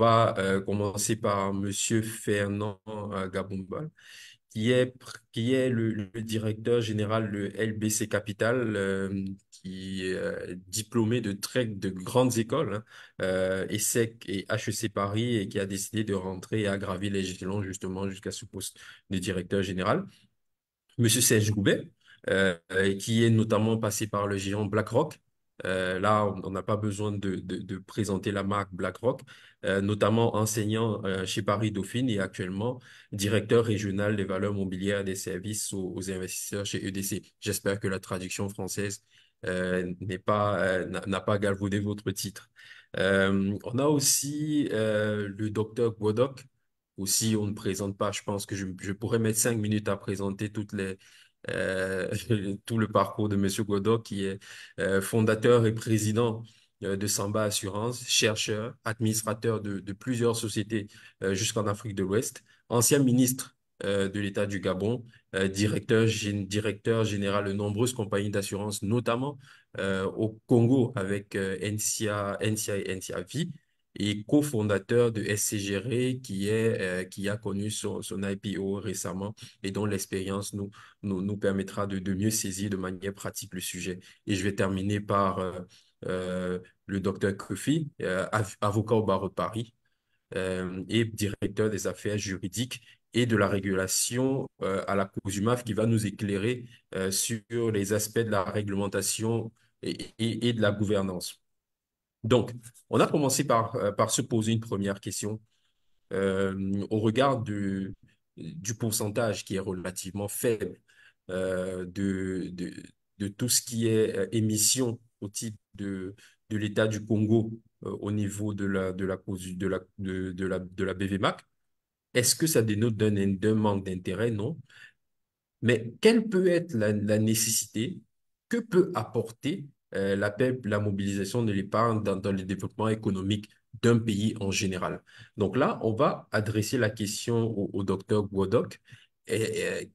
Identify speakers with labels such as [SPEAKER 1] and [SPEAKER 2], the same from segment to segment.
[SPEAKER 1] va commencer par Monsieur Fernand Gaboumbal, qui est le directeur général de LBC Capital, qui est diplômé de très de grandes écoles, hein, ESSEC et HEC Paris, et qui a décidé de rentrer et aggraver les échelons justement jusqu'à ce poste de directeur général. Monsieur Serge Goubet, qui est notamment passé par le géant BlackRock. Là, on n'a pas besoin de présenter la marque BlackRock, notamment enseignant chez Paris Dauphine et actuellement directeur régional des valeurs mobilières et des services aux investisseurs chez EDC. J'espère que la traduction française n'a pas galvaudé votre titre. On a aussi le docteur Gwodok. Aussi, on ne présente pas. Je pense que je pourrais mettre 5 minutes à présenter euh, tout le parcours de Monsieur Godot, qui est fondateur et président de Samba Assurance, chercheur, administrateur de plusieurs sociétés jusqu'en Afrique de l'Ouest, ancien ministre de l'État du Gabon, directeur général de nombreuses compagnies d'assurance, notamment au Congo avec NCA et NCA Vie, et cofondateur de SCG Re, qui a connu son IPO récemment et dont l'expérience nous permettra de mieux saisir de manière pratique le sujet. Et je vais terminer par le docteur Kofi, avocat au barreau de Paris et directeur des affaires juridiques et de la régulation à la COJUMAF, qui va nous éclairer sur les aspects de la réglementation et de la gouvernance. Donc, on a commencé par se poser une première question au regard du pourcentage qui est relativement faible de tout ce qui est émission au titre de l'État du Congo au niveau de la BVMAC. Est-ce que ça dénote d'un manque d'intérêt? Non. Mais quelle peut être la nécessité? Que peut apporter la PEP, la mobilisation de l'épargne dans le développement économique d'un pays en général? Donc là, on va adresser la question au docteur Gwodok. Et,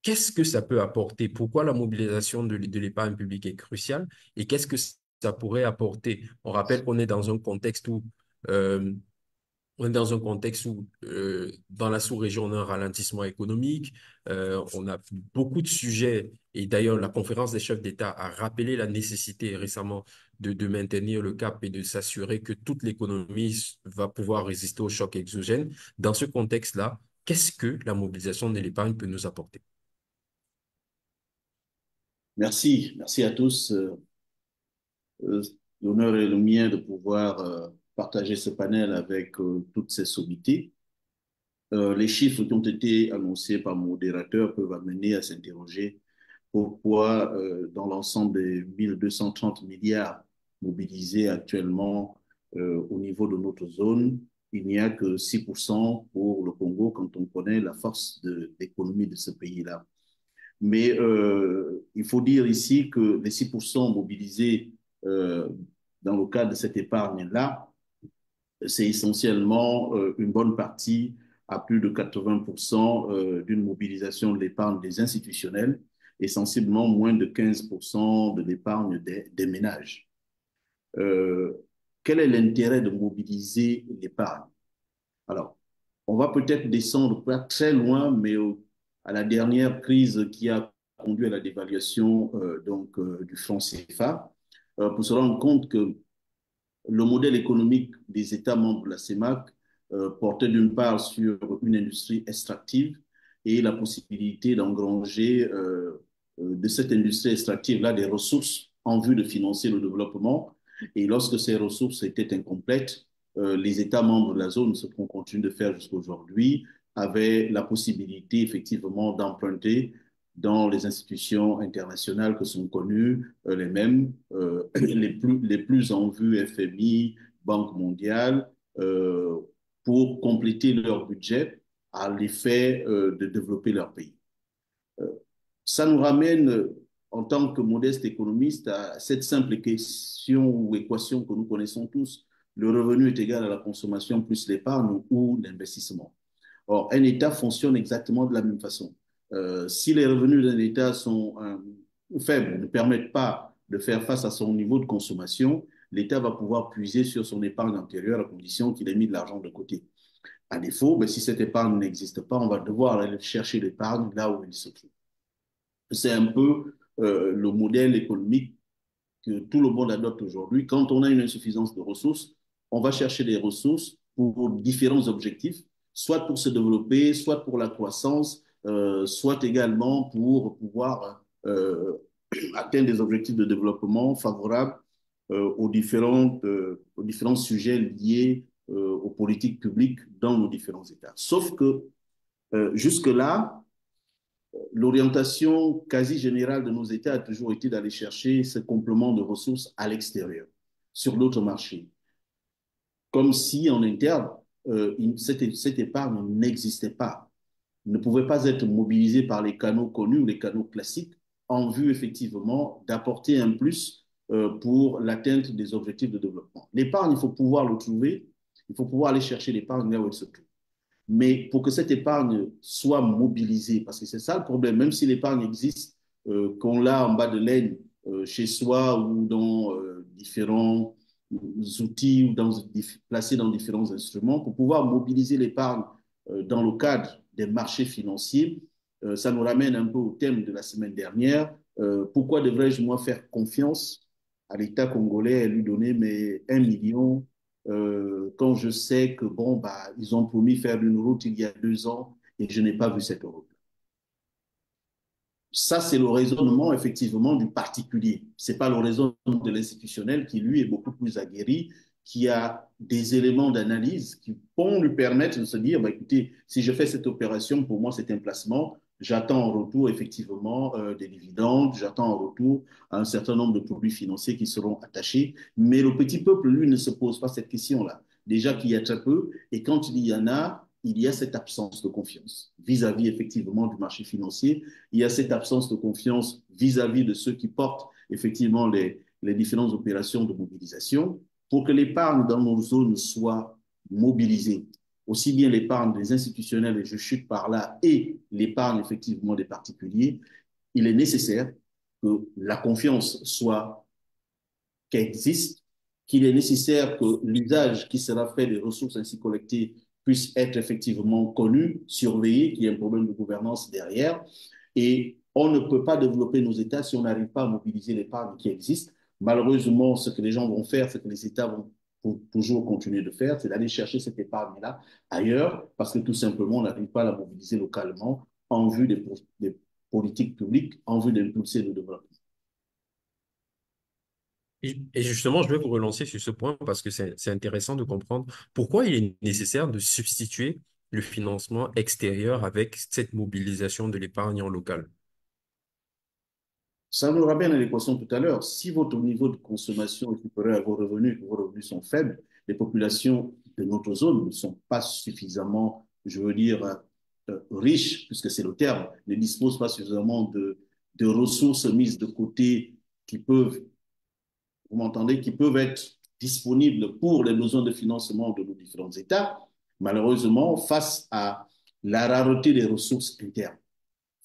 [SPEAKER 1] qu'est-ce que ça peut apporter? Pourquoi la mobilisation de l'épargne publique est cruciale? Et qu'est-ce que ça pourrait apporter? On rappelle qu'on est dans un contexte où euh, dans la sous-région, on a un ralentissement économique, on a beaucoup de sujets, et d'ailleurs, la conférence des chefs d'État a rappelé la nécessité récemment de maintenir le cap et de s'assurer que toute l'économie va pouvoir résister aux chocs exogènes. Dans ce contexte-là, qu'est-ce que la mobilisation de l'épargne peut nous apporter?
[SPEAKER 2] Merci à tous. Euh, L'honneur est le mien de pouvoir partager ce panel avec toutes ces sommités. Les chiffres qui ont été annoncés par mon modérateur peuvent amener à s'interroger pourquoi, dans l'ensemble des 1230 milliards mobilisés actuellement au niveau de notre zone, il n'y a que 6% pour le Congo quand on connaît la force de l'économie de ce pays-là. Mais il faut dire ici que les 6% mobilisés euh, dans le cadre de cette épargne-là, c'est essentiellement une bonne partie, à plus de 80%, d'une mobilisation de l'épargne des institutionnels et sensiblement moins de 15% de l'épargne des ménages. Euh, Quel est l'intérêt de mobiliser l'épargne? Alors, on va peut-être descendre pas très loin, mais à la dernière crise qui a conduit à la dévaluation du franc CFA, pour se rendre compte que le modèle économique des États membres de la CEMAC portait d'une part sur une industrie extractive et la possibilité d'engranger de cette industrie extractive-là des ressources en vue de financer le développement. Et lorsque ces ressources étaient incomplètes, les États membres de la zone, ce qu'on continue de faire jusqu'à aujourd'hui, avaient la possibilité effectivement d'emprunter dans les institutions internationales que sont connues, les mêmes, les plus en vue, FMI, Banque mondiale, euh, pour compléter leur budget à l'effet de développer leur pays. Euh, Ça nous ramène, en tant que modeste économiste, à cette simple question ou équation que nous connaissons tous. Le revenu est égal à la consommation plus l'épargne ou l'investissement. Or, un État fonctionne exactement de la même façon. Si les revenus d'un État sont faibles, ne permettent pas de faire face à son niveau de consommation, l'État va pouvoir puiser sur son épargne antérieure à condition qu'il ait mis de l'argent de côté. À défaut, ben, si cette épargne n'existe pas, on va devoir aller chercher l'épargne là où il se trouve. C'est un peu le modèle économique que tout le monde adopte aujourd'hui. Quand on a une insuffisance de ressources, on va chercher des ressources pour différents objectifs, soit pour se développer, soit pour la croissance, soit également pour pouvoir atteindre des objectifs de développement favorables aux différents sujets liés aux politiques publiques dans nos différents États. Sauf que jusque-là, l'orientation quasi générale de nos États a toujours été d'aller chercher ce complément de ressources à l'extérieur, sur d'autres marchés, comme si en interne, cette épargne n'existait pas, ne pouvait pas être mobilisée par les canaux connus ou les canaux classiques en vue effectivement d'apporter un plus pour l'atteinte des objectifs de développement. L'épargne, il faut pouvoir le trouver, il faut pouvoir aller chercher l'épargne là où elle se trouve. Mais pour que cette épargne soit mobilisée, parce que c'est ça le problème, même si l'épargne existe, qu'on l'a en bas de laine chez soi ou dans différents outils ou placés dans différents instruments, pour pouvoir mobiliser l'épargne dans le cadre des marchés financiers, ça nous ramène un peu au thème de la semaine dernière. Pourquoi devrais-je, moi, faire confiance à l'État congolais et lui donner mes 1 million quand je sais que bon, bah, ils ont promis faire une route il y a 2 ans et je n'ai pas vu cette route. Ça, c'est le raisonnement effectivement du particulier. Ce n'est pas le raisonnement de l'institutionnel qui, lui, est beaucoup plus aguerri, qui a des éléments d'analyse qui vont lui permettre de se dire, bah, écoutez, si je fais cette opération, pour moi, c'est un placement. J'attends en retour effectivement des dividendes, j'attends en retour un certain nombre de produits financiers qui seront attachés. Mais le petit peuple, lui, ne se pose pas cette question-là. Déjà qu'il y a très peu, et quand il y en a, il y a cette absence de confiance vis-à-vis effectivement du marché financier. Il y a cette absence de confiance vis-à-vis de ceux qui portent effectivement les différentes opérations de mobilisation pour que l'épargne dans nos zones soit mobilisée. Aussi bien l'épargne des institutionnels, et je chute par là, et l'épargne effectivement des particuliers, il est nécessaire que la confiance soit qu'elle existe, qu'il est nécessaire que l'usage qui sera fait des ressources ainsi collectées puisse être effectivement connu, surveillé, qu'il y ait un problème de gouvernance derrière. Et on ne peut pas développer nos États si on n'arrive pas à mobiliser l'épargne qui existe. Malheureusement, ce que les gens vont faire, ce que les États vont toujours continuer de faire, c'est d'aller chercher cette épargne-là ailleurs, parce que tout simplement, on n'arrive pas à la mobiliser localement en vue des politiques publiques, en vue d'impulser le développement.
[SPEAKER 1] Et justement, je vais vous relancer sur ce point parce que c'est intéressant de comprendre pourquoi il est nécessaire de substituer le financement extérieur avec cette mobilisation de l'épargne en local.
[SPEAKER 2] Ça nous ramène à l'équation tout à l'heure. Si votre niveau de consommation est supérieur à vos revenus, que vos revenus sont faibles, les populations de notre zone ne sont pas suffisamment, je veux dire, riches, puisque c'est le terme, ne disposent pas suffisamment de ressources mises de côté qui peuvent, vous m'entendez, qui peuvent être disponibles pour les besoins de financement de nos différents États. Malheureusement, face à la rareté des ressources internes,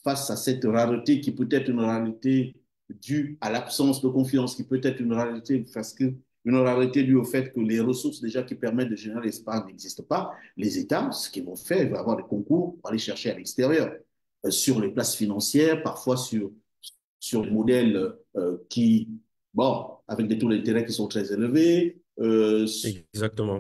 [SPEAKER 2] face à cette rareté qui peut être une rareté due à l'absence de confiance, qui peut être une rareté parce que une rareté due au fait que les ressources déjà qui permettent de générer l'espace n'existent pas, les États, ce qu'ils vont faire, ils vont avoir des concours pour aller chercher à l'extérieur, sur les places financières, parfois sur des modèles qui, bon, avec des taux d'intérêt qui sont très élevés,
[SPEAKER 1] Exactement.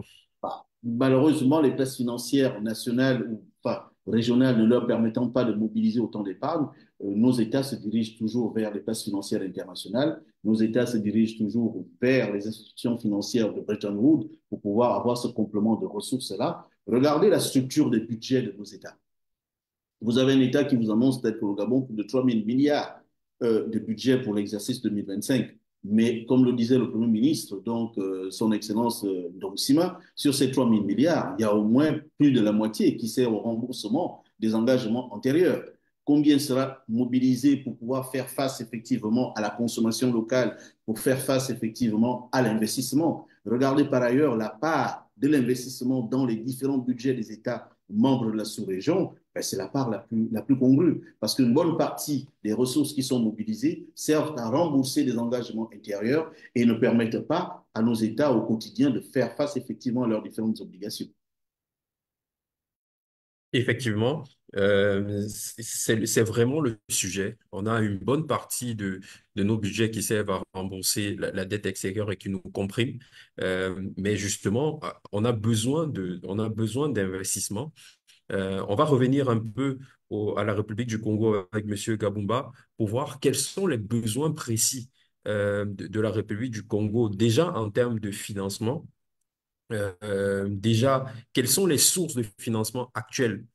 [SPEAKER 2] malheureusement, les places financières nationales ou enfin, régionales ne leur permettant pas de mobiliser autant d'épargne, nos États se dirigent toujours vers les places financières internationales. Nos États se dirigent toujours vers les institutions financières de Bretton Woods pour pouvoir avoir ce complément de ressources-là. Regardez la structure des budgets de nos États. Vous avez un État qui vous annonce peut-être pour le Gabon plus de 3 000 milliards de budget pour l'exercice 2025. Mais comme le disait le Premier ministre, donc son Excellence Sima, sur ces 3 000 milliards, il y a au moins plus de la moitié qui sert au remboursement des engagements antérieurs. Combien sera mobilisé pour pouvoir faire face effectivement à la consommation locale, pour faire face effectivement à l'investissement? Regardez par ailleurs la part de l'investissement dans les différents budgets des États membres de la sous-région, ben, c'est la part la plus congrue. Parce qu'une bonne partie des ressources qui sont mobilisées servent à rembourser des engagements intérieurs et ne permettent pas à nos États au quotidien de faire face effectivement à leurs différentes obligations.
[SPEAKER 1] Effectivement, c'est vraiment le sujet. On a une bonne partie de nos budgets qui servent à rembourser la dette extérieure et qui nous compriment. Mais justement, on a besoin d'investissement. On va revenir un peu à la République du Congo avec Monsieur Gabumba pour voir quels sont les besoins précis de la République du Congo, déjà en termes de financement. Déjà, quelles sont les sources de financement actuelles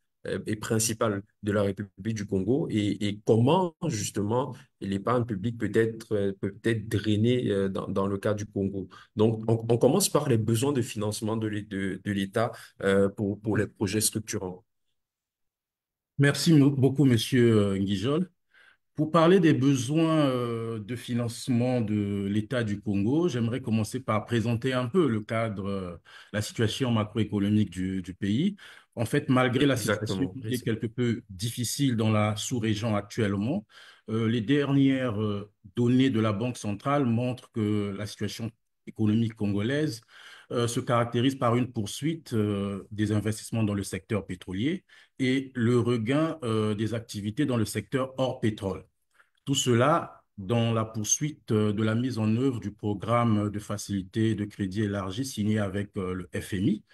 [SPEAKER 1] et principales de la République du Congo et comment justement l'épargne publique peut être drainée dans le cas du Congo. Donc, on commence par les besoins de financement de l'État pour les projets structurants.
[SPEAKER 3] Merci beaucoup, Monsieur Nguijol. Pour parler des besoins de financement de l'État du Congo, j'aimerais commencer par présenter un peu le cadre, la situation macroéconomique du pays. En fait, malgré la situation
[SPEAKER 1] Exactement.
[SPEAKER 3] qui est quelque peu difficile dans la sous-région actuellement, les dernières données de la Banque centrale montrent que la situation économique congolaise se caractérise par une poursuite des investissements dans le secteur pétrolier et le regain des activités dans le secteur hors pétrole. Tout cela dans la poursuite de la mise en œuvre du programme de facilité de crédit élargi signé avec le FMI.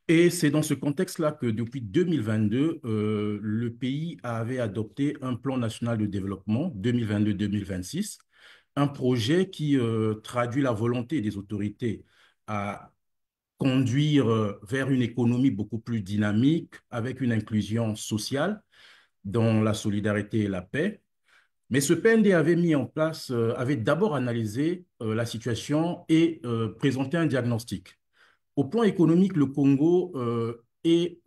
[SPEAKER 3] Et c'est dans ce contexte-là que depuis 2022, le pays avait adopté un plan national de développement 2022-2026, un projet qui traduit la volonté des autorités à conduire vers une économie beaucoup plus dynamique avec une inclusion sociale dans la solidarité et la paix. Mais ce PND avait mis en place, avait d'abord analysé la situation et présenté un diagnostic. Au plan économique, le Congo est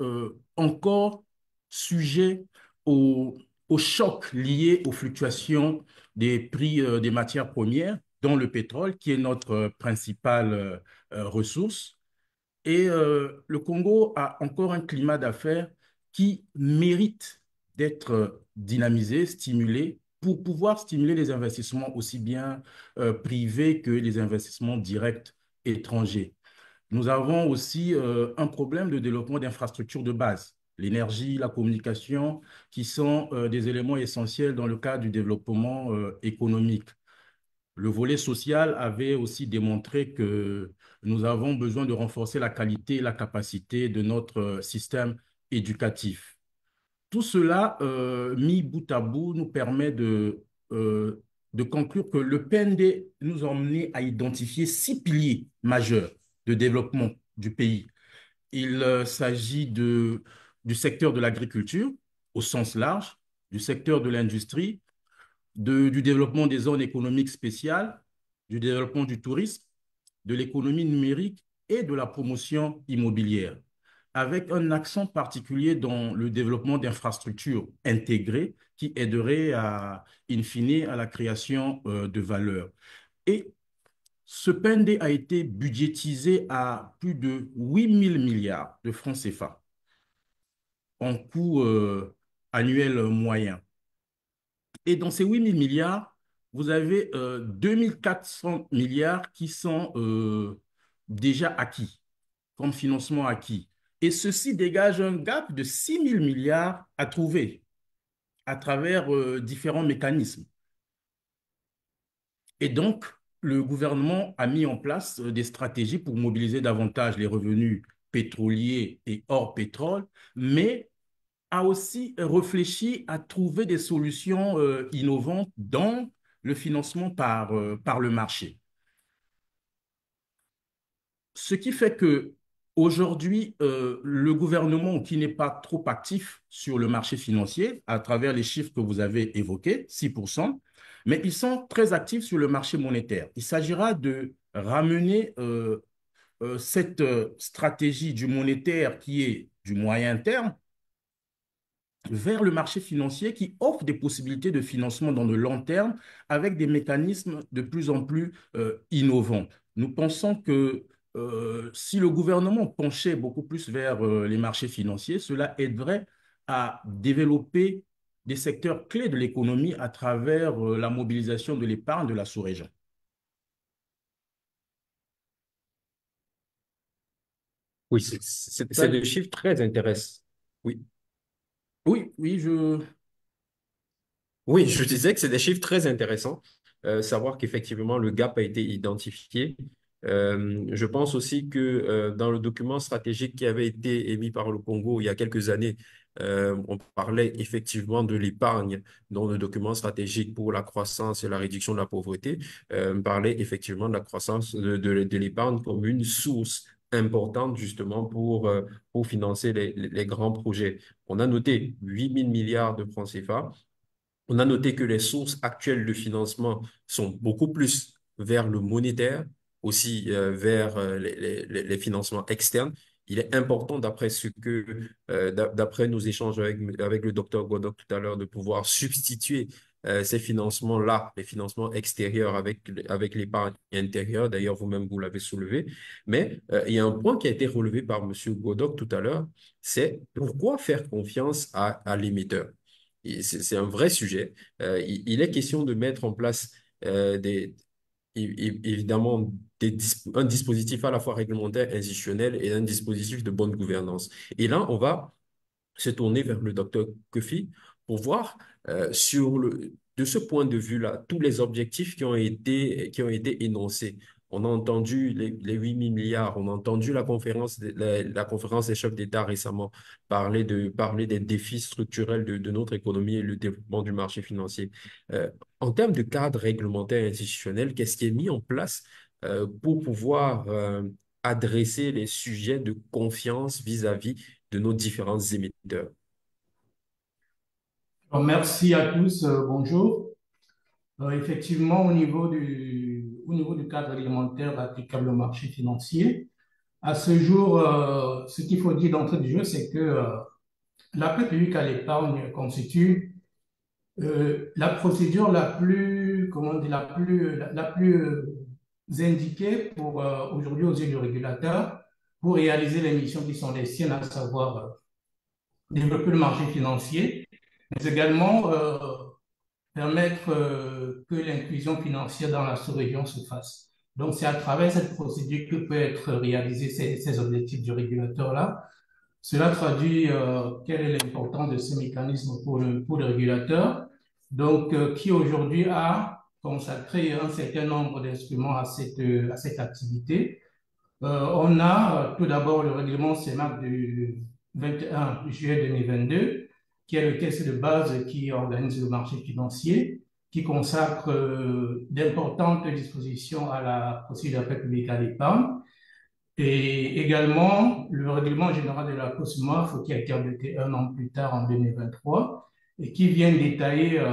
[SPEAKER 3] encore sujet au, au choc lié aux fluctuations des prix des matières premières, dont le pétrole, qui est notre principale ressource. Et le Congo a encore un climat d'affaires qui mérite d'être dynamisé, stimulé, pour pouvoir stimuler les investissements aussi bien privés que les investissements directs étrangers. Nous avons aussi un problème de développement d'infrastructures de base, l'énergie, la communication, qui sont des éléments essentiels dans le cadre du développement économique. Le volet social avait aussi démontré que nous avons besoin de renforcer la qualité et la capacité de notre système éducatif. Tout cela, mis bout à bout, nous permet de conclure que le PND nous a emmené à identifier 6 piliers majeurs de développement du pays. Il s'agit du secteur de l'agriculture au sens large, du secteur de l'industrie, du développement des zones économiques spéciales, du développement du tourisme, de l'économie numérique et de la promotion immobilière, avec un accent particulier dans le développement d'infrastructures intégrées qui aideraient in fine, à la création de valeur. Et ce PND a été budgétisé à plus de 8 000 milliards de francs CFA en coût annuel moyen. Et dans ces 8 000 milliards, vous avez 2 400 milliards qui sont déjà acquis, comme financement acquis. Et ceci dégage un gap de 6 000 milliards à trouver à travers différents mécanismes. Et donc, le gouvernement a mis en place des stratégies pour mobiliser davantage les revenus pétroliers et hors pétrole, mais a aussi réfléchi à trouver des solutions innovantes dans le financement par le marché. Ce qui fait que aujourd'hui, le gouvernement qui n'est pas trop actif sur le marché financier, à travers les chiffres que vous avez évoqués, 6%, mais ils sont très actifs sur le marché monétaire. Il s'agira de ramener cette stratégie du monétaire qui est du moyen terme vers le marché financier qui offre des possibilités de financement dans le long terme avec des mécanismes de plus en plus innovants. Nous pensons que si le gouvernement penchait beaucoup plus vers les marchés financiers, cela aiderait à développer des secteurs clés de l'économie à travers la mobilisation de l'épargne de la sous-région.
[SPEAKER 1] Oui, c'est des chiffres très intéressants. Oui.
[SPEAKER 3] Oui, oui,
[SPEAKER 1] Oui, je disais que c'est des chiffres très intéressants. Savoir qu'effectivement le gap a été identifié. Je pense aussi que dans le document stratégique qui avait été émis par le Congo il y a quelques années, on parlait effectivement de l'épargne dans le document stratégique pour la croissance et la réduction de la pauvreté. Parlait effectivement de la croissance de l'épargne comme une source importante justement pour financer les grands projets. On a noté 8 000 milliards de francs CFA. On a noté que les sources actuelles de financement sont beaucoup plus vers le monétaire, aussi vers les financements externes. Il est important, d'après nos échanges avec le docteur Godot tout à l'heure, de pouvoir substituer ces financements-là, les financements extérieurs avec l'épargne intérieure. D'ailleurs, vous-même, vous l'avez soulevé. Mais il y a un point qui a été relevé par Monsieur Godot tout à l'heure, c'est pourquoi faire confiance à l'émetteur. C'est un vrai sujet. Il est question de mettre en place évidemment un dispositif à la fois réglementaire, institutionnel et un dispositif de bonne gouvernance. Et là, on va se tourner vers le docteur Kofi pour voir de ce point de vue-là, tous les objectifs qui ont été énoncés. On a entendu les 8 000 milliards, on a entendu la conférence des chefs d'État récemment parler des défis structurels de notre économie et le développement du marché financier. En termes de cadre réglementaire et institutionnel, qu'est-ce qui est mis en place pour pouvoir adresser les sujets de confiance vis-à-vis de nos différents émetteurs?
[SPEAKER 4] Alors, merci à tous, bonjour. Effectivement, au niveau du cadre réglementaire applicable au marché financier, à ce jour, ce qu'il faut dire d'entrée de jeu, c'est que l'appel public à l'épargne constitue la procédure la plus, comment dire, la plus indiquée pour aujourd'hui aux yeux du régulateur pour réaliser les missions qui sont les siennes, à savoir développer le marché financier, mais également permettre que l'inclusion financière dans la sous-région se fasse. Donc, c'est à travers cette procédure que peut être réalisé ces objectifs du régulateur-là. Cela traduit quel est l'importance de ce mécanisme pour le régulateur, donc qui aujourd'hui a consacré un certain nombre d'instruments à cette activité. On a tout d'abord le règlement CEMAC du 21 juillet 2022, qui est le texte de base qui organise le marché financier, qui consacre d'importantes dispositions à la procédure d'appel public à l'épargne, et également le règlement général de la COSMAF, qui a été adopté un an plus tard en 2023, et qui vient détailler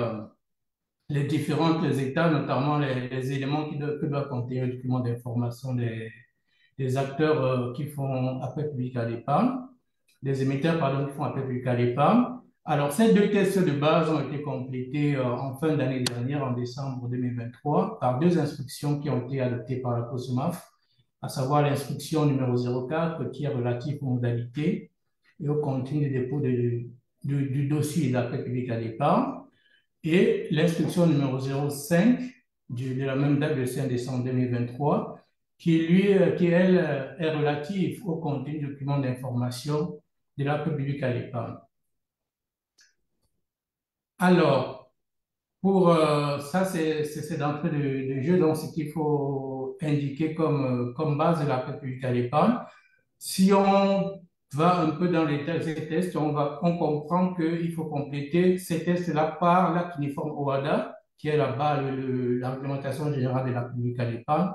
[SPEAKER 4] les différentes étapes, notamment les éléments que doit contenir le document d'information des acteurs qui font appel public à l'épargne, des émetteurs, pardon, qui font appel public à l'épargne. Alors, ces deux tests de base ont été complétés en fin d'année dernière, en décembre 2023, par deux instructions qui ont été adoptées par la COSMAF, à savoir l'instruction numéro 04 qui est relative aux modalités et au contenu du dépôt du dossier d'appel public à l'épargne, et l'instruction numéro 05 de la même date de 5 décembre 2023 qui elle, est relative au contenu du document d'information de l'appel public à l'épargne. Alors, pour ça, c'est d'entrée de jeu, donc ce qu'il faut indiquer comme base de l'appel public à l'épargne. Si on va un peu dans les tests, on comprend qu'il faut compléter ces tests-là par l'acte uniforme OHADA, qui est là-bas la réglementation générale de l'appel public à l'épargne,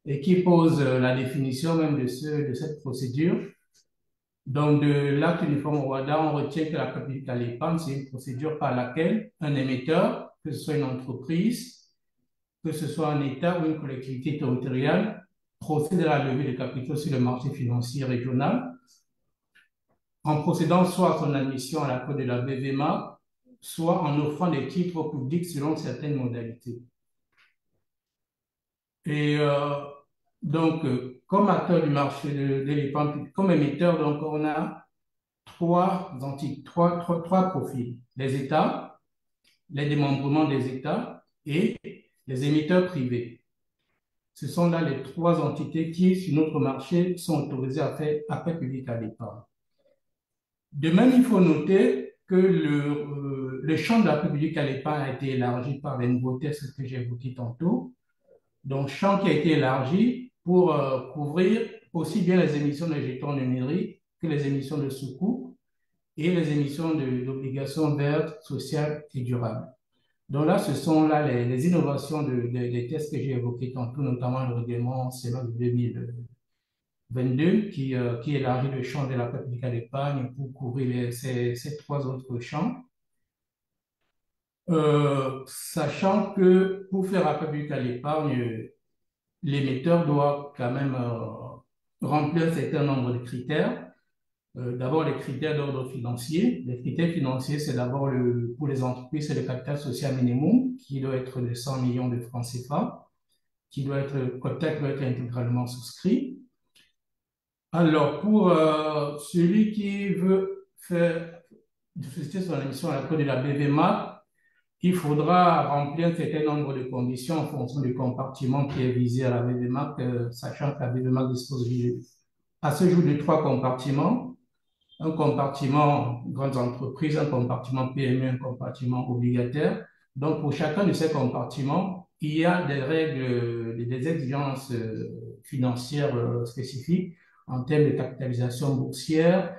[SPEAKER 4] et qui pose la définition même de cette procédure. Donc, de l'acte uniforme OHADA, on retient que l'appel public à l'épargne, c'est une procédure par laquelle un émetteur, que ce soit une entreprise, que ce soit un État ou une collectivité territoriale, procède à la levée de capitaux sur le marché financier régional en procédant soit à son admission à la cote de la BVMA, soit en offrant des titres publics selon certaines modalités. Et donc, comme acteur du marché de l'épargne, comme émetteur, donc on a trois profils. Les États, les démembrements des États et les émetteurs privés. Ce sont là les trois entités qui, sur notre marché, sont autorisées à faire appel public à l'épargne. De même, il faut noter que le champ de l'appel public à l'épargne a été élargi par les nouveaux tests que j'ai évoqués tantôt. Donc, champ qui a été élargi pour couvrir aussi bien les émissions de jetons numériques que les émissions de sous et les émissions d'obligations vertes, sociales et durables. Donc là, ce sont là les innovations des tests que j'ai évoqués tantôt, notamment le règlement CEMA de 2022 qui élargit le champ de la publique à l'épargne pour couvrir ces trois autres champs. Sachant que pour faire appel public à l'épargne, l'émetteur doit quand même remplir un certain nombre de critères. D'abord, les critères d'ordre financier. Les critères financiers, c'est d'abord pour les entreprises, c'est le capital social minimum qui doit être de 100 millions de francs CFA, capital qui doit être intégralement souscrit. Alors, pour celui qui veut faire diffuser son émission à la code de la BVMA, il faudra remplir un certain nombre de conditions en fonction du compartiment qui est visé à la BVMA, sachant que la BVMA dispose à ce jour de trois compartiments. Un compartiment grandes entreprises, un compartiment PME, un compartiment obligataire. Donc, pour chacun de ces compartiments, il y a des règles, des exigences financières spécifiques en termes de capitalisation boursière,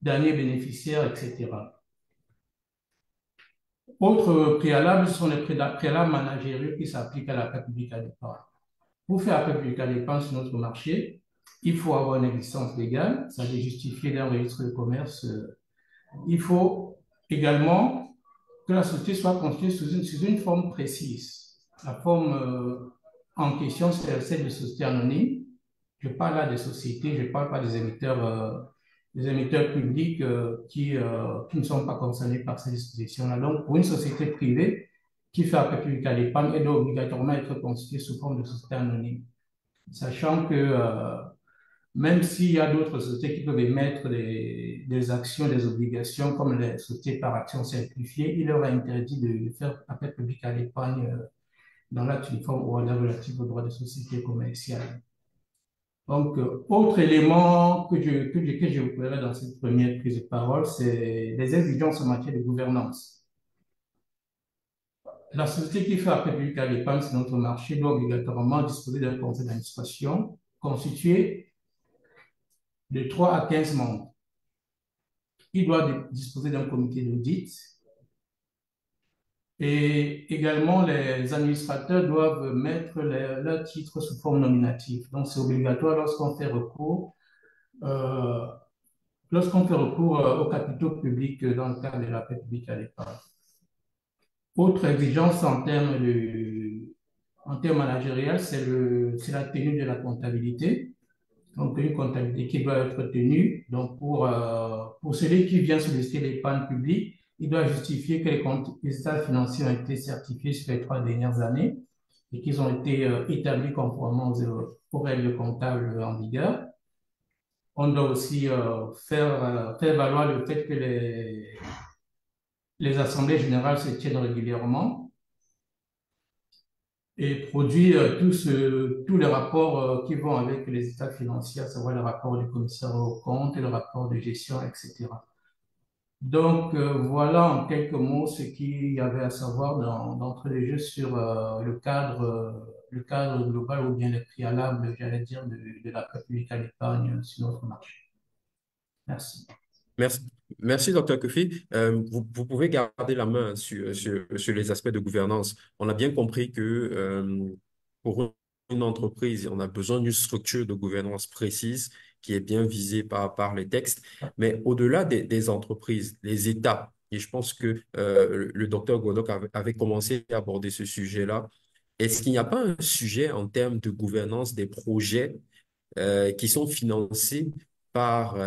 [SPEAKER 4] d'années bénéficiaires, etc. Autres préalables sont les préalables managériaux qui s'appliquent à la publique à l'épargne. Pour faire appel public à l'épargne sur notre marché, il faut avoir une existence légale, ça veut justifier d'un registre de commerce. Il faut également que la société soit constituée sous une forme précise. La forme en question, c'est celle de société anonyme. Je parle là des sociétés, je ne parle pas des émetteurs publics qui ne sont pas concernés par ces dispositions-là. Donc, pour une société privée qui fait appel public à l'épargne, elle doit obligatoirement être constituée sous forme de société anonyme. Sachant que même s'il y a d'autres sociétés qui peuvent émettre des actions, des obligations, comme les sociétés par action simplifiées, il leur est interdit de faire appel public à l'épargne dans l'acte uniforme ou relatif aux droits des sociétés commerciales. Donc, autre élément que je vous parlerai dans cette première prise de parole, c'est les exigences en matière de gouvernance. La société qui fait appel public à l'épargne sur notre marché doit obligatoirement disposer d'un conseil d'administration constitué de 3 à 15 membres. Il doit disposer d'un comité d'audit et également les administrateurs doivent mettre leur titre sous forme nominative. Donc, c'est obligatoire lorsqu'on fait recours aux capitaux publics dans le cadre de l'appel public à l'épargne. Autre exigence en termes managériels, c'est la tenue de la comptabilité. Donc, une comptabilité qui doit être tenue. Donc, pour celui qui vient solliciter l'épargne publique, il doit justifier que les états financiers ont été certifiés sur les 3 dernières années et qu'ils ont été établis conformément aux règles comptables en vigueur. On doit aussi faire valoir le fait que les assemblées générales se tiennent régulièrement et produire tous les rapports qui vont avec les états financiers, à savoir le rapport du commissaire aux comptes, le rapport de gestion, etc. Donc, voilà en quelques mots ce qu'il y avait à savoir d'entrée de jeu sur le cadre global ou bien les préalables, j'allais dire, de la publique à l'épargne sur notre marché. Merci.
[SPEAKER 1] Merci, merci Dr. Kofi. Vous pouvez garder la main sur les aspects de gouvernance. On a bien compris que pour une entreprise, on a besoin d'une structure de gouvernance précise qui est bien visée par les textes. Mais au-delà des entreprises, les États, et je pense que le docteur Godok avait commencé à aborder ce sujet-là, est-ce qu'il n'y a pas un sujet en termes de gouvernance des projets qui sont financés par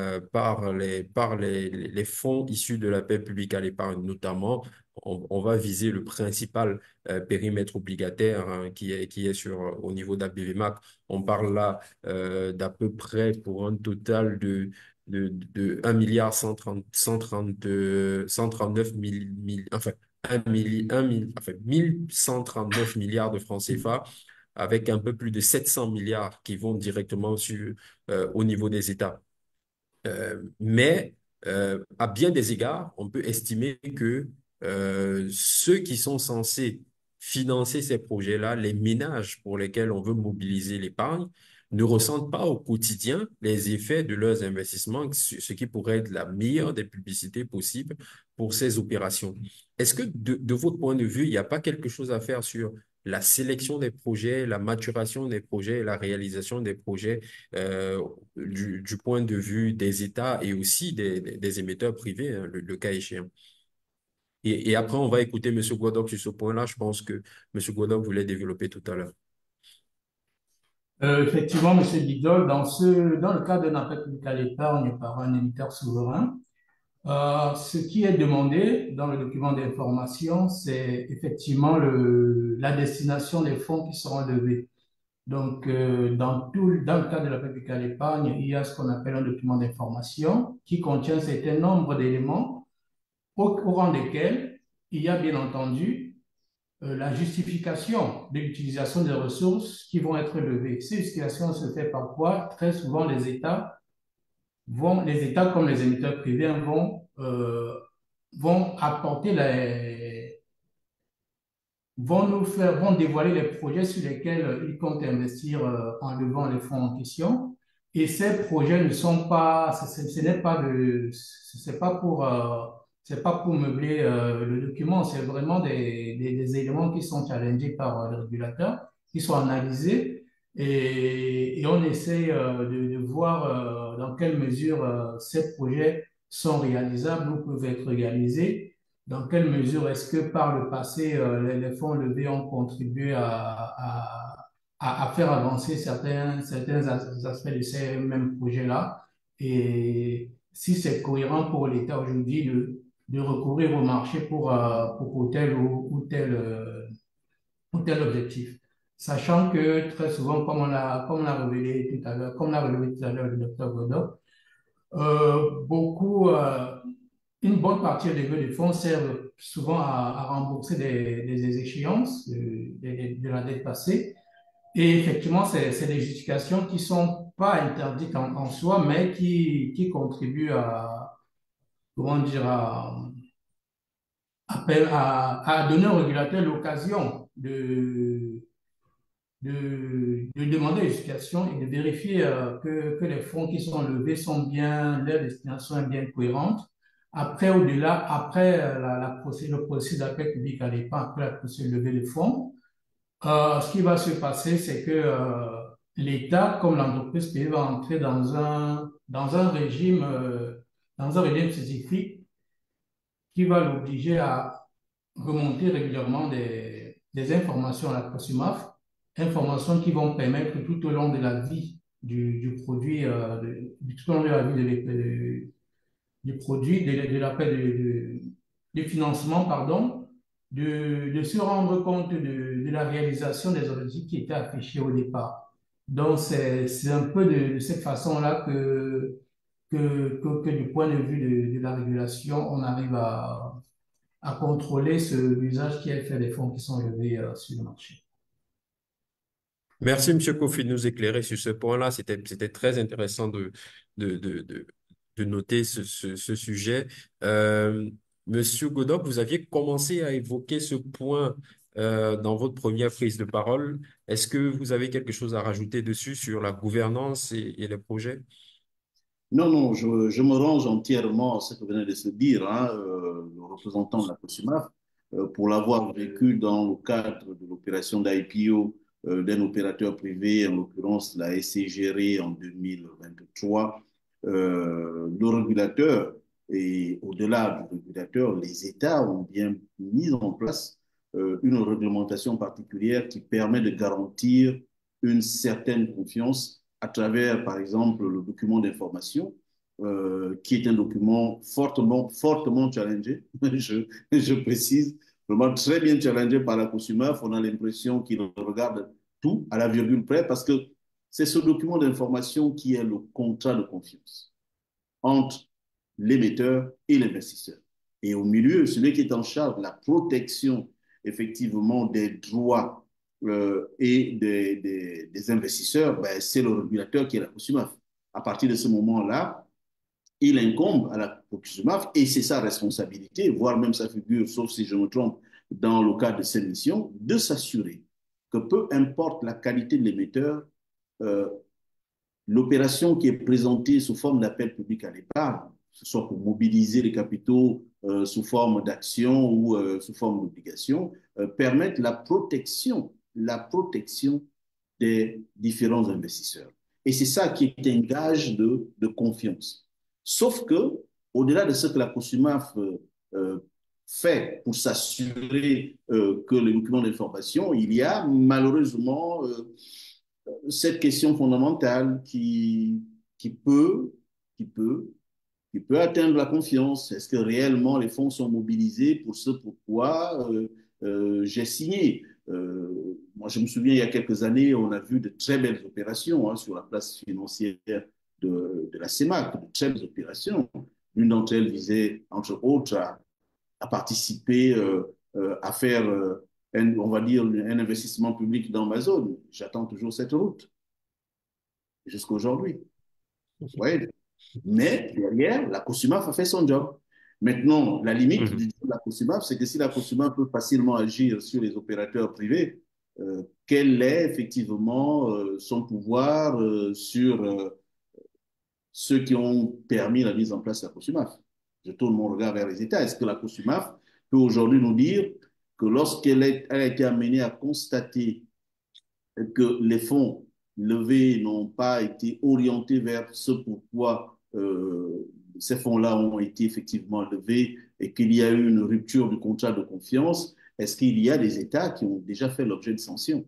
[SPEAKER 1] les fonds issus de la paix publique à l'épargne, notamment on va viser le principal périmètre obligataire hein, qui est au niveau d'ABVMAC. On parle là d'à peu près pour un total de 1 milliard 139 enfin, 1139 milliards de francs CFA avec un peu plus de 700 milliards qui vont directement au niveau des États. Mais à bien des égards, on peut estimer que ceux qui sont censés financer ces projets-là, les ménages pour lesquels on veut mobiliser l'épargne, ne ressentent pas au quotidien les effets de leurs investissements, ce qui pourrait être la meilleure des publicités possibles pour ces opérations. Est-ce que de votre point de vue, il n'y a pas quelque chose à faire sur la sélection des projets, la maturation des projets, la réalisation des projets euh, du point de vue des États et aussi des émetteurs privés, hein, le cas échéant. Et après, on va écouter M. Godok sur ce point-là. Je pense que M. Godok voulait développer tout à l'heure.
[SPEAKER 4] Effectivement, Monsieur Guidol, dans le cadre d'un appel public à l'épargne par un émetteur souverain, ce qui est demandé dans le document d'information, c'est effectivement la destination des fonds qui seront levés. Donc, dans le cadre de l'appel public à l'épargne, il y a ce qu'on appelle un document d'information qui contient un certain nombre d'éléments au rang desquels il y a bien entendu la justification de l'utilisation des ressources qui vont être levées. Ces justifications se fait par quoi? Très souvent, les États comme les émetteurs privés vont apporter vont dévoiler les projets sur lesquels ils comptent investir en levant les fonds en question. Et ces projets ne sont pas, ce n'est pas c'est pas pour meubler le document, c'est vraiment des éléments qui sont challengés par le régulateur, qui sont analysés et on essaie de voir dans quelle mesure ces projets sont réalisables ou peuvent être réalisés. Dans quelle mesure est-ce que par le passé, les fonds levés ont contribué à faire avancer certains aspects de ces mêmes projets-là? Et si c'est cohérent pour l'État aujourd'hui de recourir au marché pour tel ou tel objectif. Sachant que très souvent, comme on l'a révélé tout à l'heure, comme l'a relevé tout à l'heure le docteur Godot, beaucoup, une bonne partie des levées de fonds servent souvent à rembourser des échéances de la dette passée. Et effectivement, c'est des justifications qui ne sont pas interdites en soi, mais qui contribuent comment dire, à donner au régulateur l'occasion de demander des justifications et de vérifier que les fonds qui sont levés sont bien, leur destination est bien cohérente. Après, au-delà, après le processus d'appel public à l'épargne, après la procédure de levée de fonds, ce qui va se passer, c'est que l'État, comme l'entreprise privée, va entrer dans un régime spécifique qui va l'obliger à remonter régulièrement des informations à la COSUMAF, informations qui vont permettre tout au long de la vie du produit, tout au long de la vie du produit, de l'appel du financement, pardon, de se rendre compte de la réalisation des objectifs qui étaient affichés au départ. Donc, c'est un peu de cette façon-là que du point de vue de la régulation, on arrive à contrôler l'usage qui est fait des fonds qui sont levés sur le marché.
[SPEAKER 1] Merci, M. Kofi, de nous éclairer sur ce point-là. C'était très intéressant de, de, de, de noter ce sujet. Monsieur Godot, vous aviez commencé à évoquer ce point dans votre première prise de parole. Est-ce que vous avez quelque chose à rajouter dessus sur la gouvernance et les projets?
[SPEAKER 2] Non, non, je me range entièrement à ce que venait de se dire, hein, le représentant de la COSIMAF, pour l'avoir vécu dans le cadre de l'opération d'IPO d'un opérateur privé, en l'occurrence la SCGR en 2023. Le régulateur, et au-delà du régulateur, les États ont bien mis en place une réglementation particulière qui permet de garantir une certaine confiance à travers, par exemple, le document d'information qui est un document fortement challengé, je précise, vraiment très bien challengé par la COSUMAF. On a l'impression qu'il regarde tout à la virgule près parce que c'est ce document d'information qui est le contrat de confiance entre l'émetteur et l'investisseur. Et au milieu, celui qui est en charge de la protection effectivement des droits et des investisseurs, ben, c'est le régulateur qui est la COSUMAF. À partir de ce moment-là, il incombe à la COSUMAF et c'est sa responsabilité, voire même sa figure, sauf si je me trompe, dans le cadre de cette mission, de s'assurer que peu importe la qualité de l'émetteur, euh, l'opération qui est présentée sous forme d'appel public à l'épargne, que ce soit pour mobiliser les capitaux sous forme d'actions ou sous forme d'obligations, permettent la protection des différents investisseurs. Et c'est ça qui est un gage de confiance. Sauf que, au-delà de ce que la COSUMAF fait pour s'assurer que les documents d'information, il y a malheureusement cette question fondamentale qui peut, qui peut, qui peut atteindre la confiance. Est-ce que réellement les fonds sont mobilisés pour ce pourquoi j'ai signé? Moi, je me souviens, il y a quelques années, on a vu de très belles opérations hein, sur la place financière de la CEMAC, de très belles opérations. L'une d'entre elles visait, entre autres, à participer, à faire, on va dire, un investissement public dans ma zone. J'attends toujours cette route jusqu'à aujourd'hui. Ouais. Mais derrière, la COSUMAF a fait son job. Maintenant, la limite du job de la COSUMAF, c'est que si la COSUMAF peut facilement agir sur les opérateurs privés, quel est effectivement son pouvoir sur ceux qui ont permis la mise en place de la COSUMAF? Je tourne mon regard vers les États. Est-ce que la COSUMAF peut aujourd'hui nous dire que lorsqu'elle a été amenée à constater que les fonds levés n'ont pas été orientés vers ce pourquoi ces fonds-là ont été effectivement levés et qu'il y a eu une rupture du contrat de confiance, est-ce qu'il y a des États qui ont déjà fait l'objet de sanctions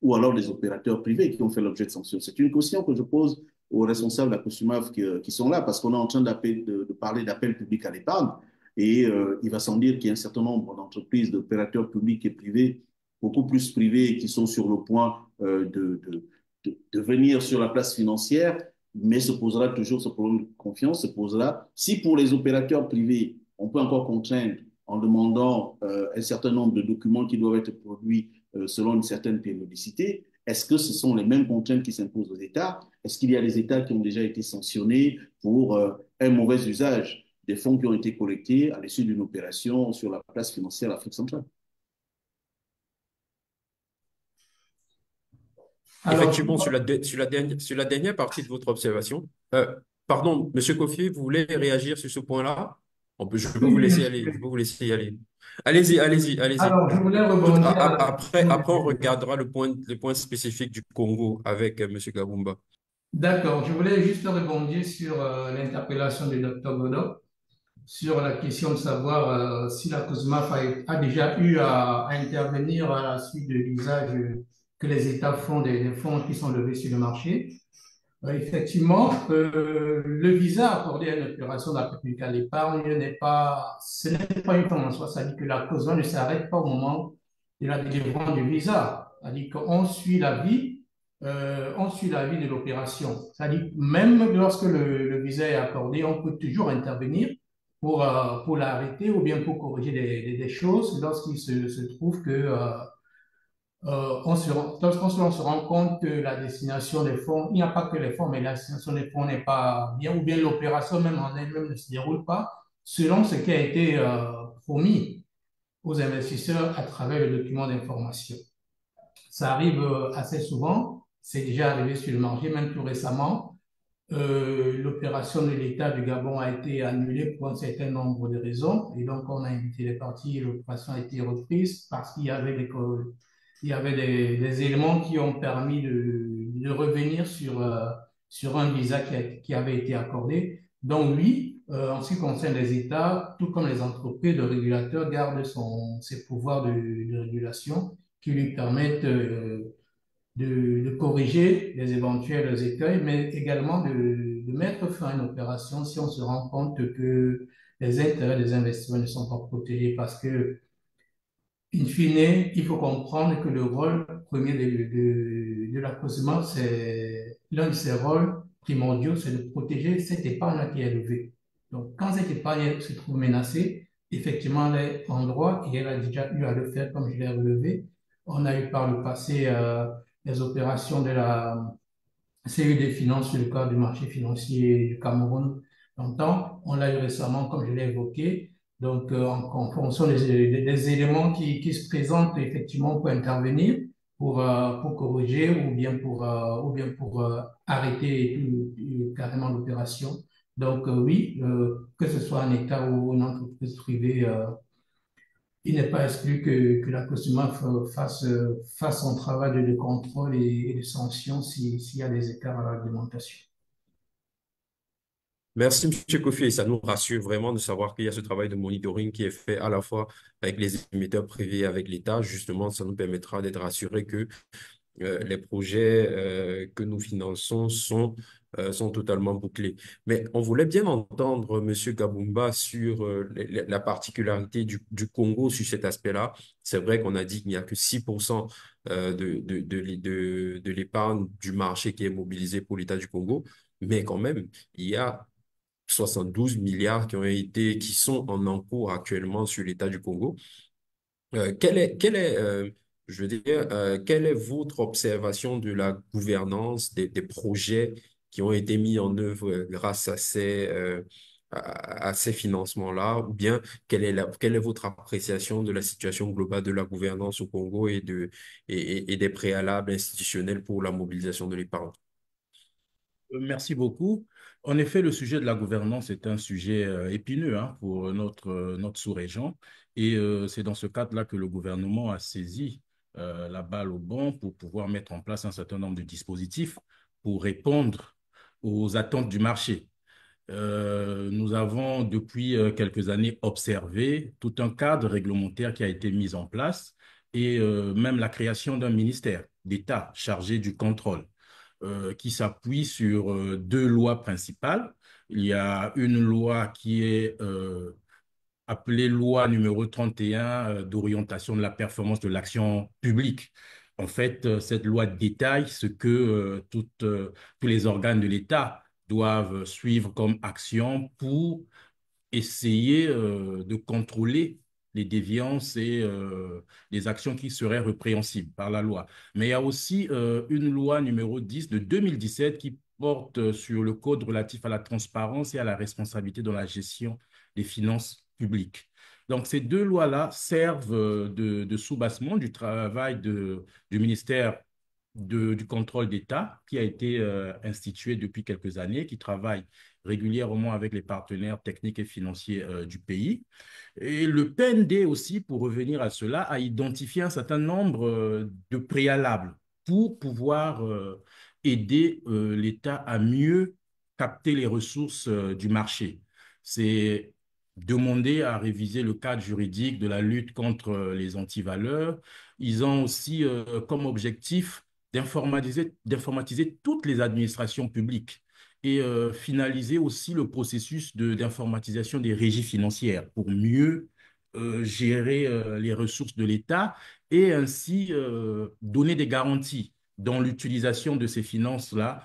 [SPEAKER 2] ou alors des opérateurs privés qui ont fait l'objet de sanctions? C'est une question que je pose aux responsables de la COSUMAF qui sont là parce qu'on est en train de parler d'appel public à l'épargne et il va sans dire qu'il y a un certain nombre d'entreprises, d'opérateurs publics et privés beaucoup plus privés qui sont sur le point de venir sur la place financière, mais se posera toujours ce problème de confiance, se posera. Si pour les opérateurs privés, on peut encore contraindre en demandant un certain nombre de documents qui doivent être produits selon une certaine périodicité, est-ce que ce sont les mêmes contraintes qui s'imposent aux États? Est-ce qu'il y a des États qui ont déjà été sanctionnés pour un mauvais usage des fonds qui ont été collectés à l'issue d'une opération sur la place financière de l'Afrique centrale?
[SPEAKER 4] Alors,
[SPEAKER 1] Effectivement, sur la dernière partie de votre observation, pardon, Monsieur Kofi, vous voulez réagir sur ce point-là? Je peux
[SPEAKER 4] oui,
[SPEAKER 1] vous
[SPEAKER 4] bien
[SPEAKER 1] laisser
[SPEAKER 4] sûr.
[SPEAKER 1] aller, je peux vous laisser y aller. Allez-y, allez-y, allez-y.
[SPEAKER 4] Alors, je voulais rebondir à la
[SPEAKER 1] Après, on
[SPEAKER 4] question.
[SPEAKER 1] regardera le point spécifique du Congo avec Monsieur Gabumba.
[SPEAKER 4] D'accord, je voulais juste rebondir sur l'interpellation du docteur Godot, sur la question de savoir si la COSMAF a déjà eu à intervenir à la suite de l'usage que les États font des fonds qui sont levés sur le marché. Effectivement, le visa accordé à une opération d'appel public à l'épargne ce n'est pas une fin en soi. Ça dit que la COSMAF ne s'arrête pas au moment de la délivrance du visa. C'est-à-dire qu'on suit la vie, on suit la vie de l'opération. C'est-à-dire même lorsque le visa est accordé, on peut toujours intervenir pour l'arrêter ou bien pour corriger des choses lorsqu'il se trouve que lorsqu'on se rend compte que la destination des fonds, il n'y a pas que les fonds, mais la destination des fonds n'est pas bien, ou bien l'opération même en elle-même ne se déroule pas selon ce qui a été promis aux investisseurs à travers le document d'information. Ça arrive assez souvent, c'est déjà arrivé sur le marché, même tout récemment. L'opération de l'État du Gabon a été annulée pour un certain nombre de raisons, et donc on a invité les parties et l'opération a été reprise parce qu'il y avait des éléments qui ont permis de revenir sur un visa qui avait été accordé. Donc oui, en ce qui concerne les États, tout comme les entreprises, le régulateur garde ses pouvoirs de régulation qui lui permettent de corriger les éventuels écueils, mais également de mettre fin à une opération si on se rend compte que les intérêts des investisseurs ne sont pas protégés parce que in fine, il faut comprendre que le rôle premier de la COSMA, c'est l'un de ses rôles primordiaux, c'est de protéger cette épargne qui est levée. Donc, quand cette épargne se trouve menacée, effectivement, elle est en droit et elle a déjà eu à le faire, comme je l'ai relevé. On a eu par le passé les opérations de la CU des finances sur le cadre du marché financier du Cameroun longtemps. On l'a eu récemment, comme je l'ai évoqué. Donc, en fonction des éléments qui se présentent, effectivement, pour intervenir, pour corriger ou bien pour arrêter carrément l'opération. Donc, oui, que ce soit un État ou une entreprise privée, il n'est pas exclu que la COSUMA fasse son travail de contrôle et de sanction s'il y a des écarts à la réglementation.
[SPEAKER 1] Merci, M. Kofi, et ça nous rassure vraiment de savoir qu'il y a ce travail de monitoring qui est fait à la fois avec les émetteurs privés et avec l'État. Justement, ça nous permettra d'être rassurés que les projets que nous finançons sont totalement bouclés. Mais on voulait bien entendre Monsieur Gabumba sur la particularité du Congo sur cet aspect-là. C'est vrai qu'on a dit qu'il n'y a que 6% de l'épargne du marché qui est mobilisée pour l'État du Congo, mais quand même, il y a 72 milliards qui sont en encours actuellement sur l'État du Congo. Je veux dire, quelle est votre observation de la gouvernance des projets qui ont été mis en œuvre grâce à ces financements-là, ou bien quelle est votre appréciation de la situation globale de la gouvernance au Congo et des préalables institutionnels pour la mobilisation de l'épargne?
[SPEAKER 3] Merci beaucoup. En effet, le sujet de la gouvernance est un sujet épineux hein, pour notre sous-région. Et c'est dans ce cadre-là que le gouvernement a saisi la balle au bond pour pouvoir mettre en place un certain nombre de dispositifs pour répondre aux attentes du marché. Nous avons depuis quelques années observé tout un cadre réglementaire qui a été mis en place et même la création d'un ministère d'État chargé du contrôle qui s'appuie sur deux lois principales. Il y a une loi qui est appelée loi numéro 31 d'orientation de la performance de l'action publique. En fait, cette loi détaille ce que tous les organes de l'État doivent suivre comme action pour essayer de contrôler les déviances et les actions qui seraient répréhensibles par la loi. Mais il y a aussi une loi numéro 10 de 2017 qui porte sur le code relatif à la transparence et à la responsabilité dans la gestion des finances publiques. Donc, ces deux lois-là servent de soubassement du travail du ministère du contrôle d'État qui a été institué depuis quelques années, qui travaille régulièrement avec les partenaires techniques et financiers du pays. Et le PND aussi, pour revenir à cela, a identifié un certain nombre de préalables pour pouvoir aider l'État à mieux capter les ressources du marché. C'est demander à réviser le cadre juridique de la lutte contre les antivaleurs. Ils ont aussi comme objectif d'informatiser toutes les administrations publiques et finaliser aussi le processus d'informatisation des régies financières pour mieux gérer les ressources de l'État et ainsi donner des garanties dans l'utilisation de ces finances-là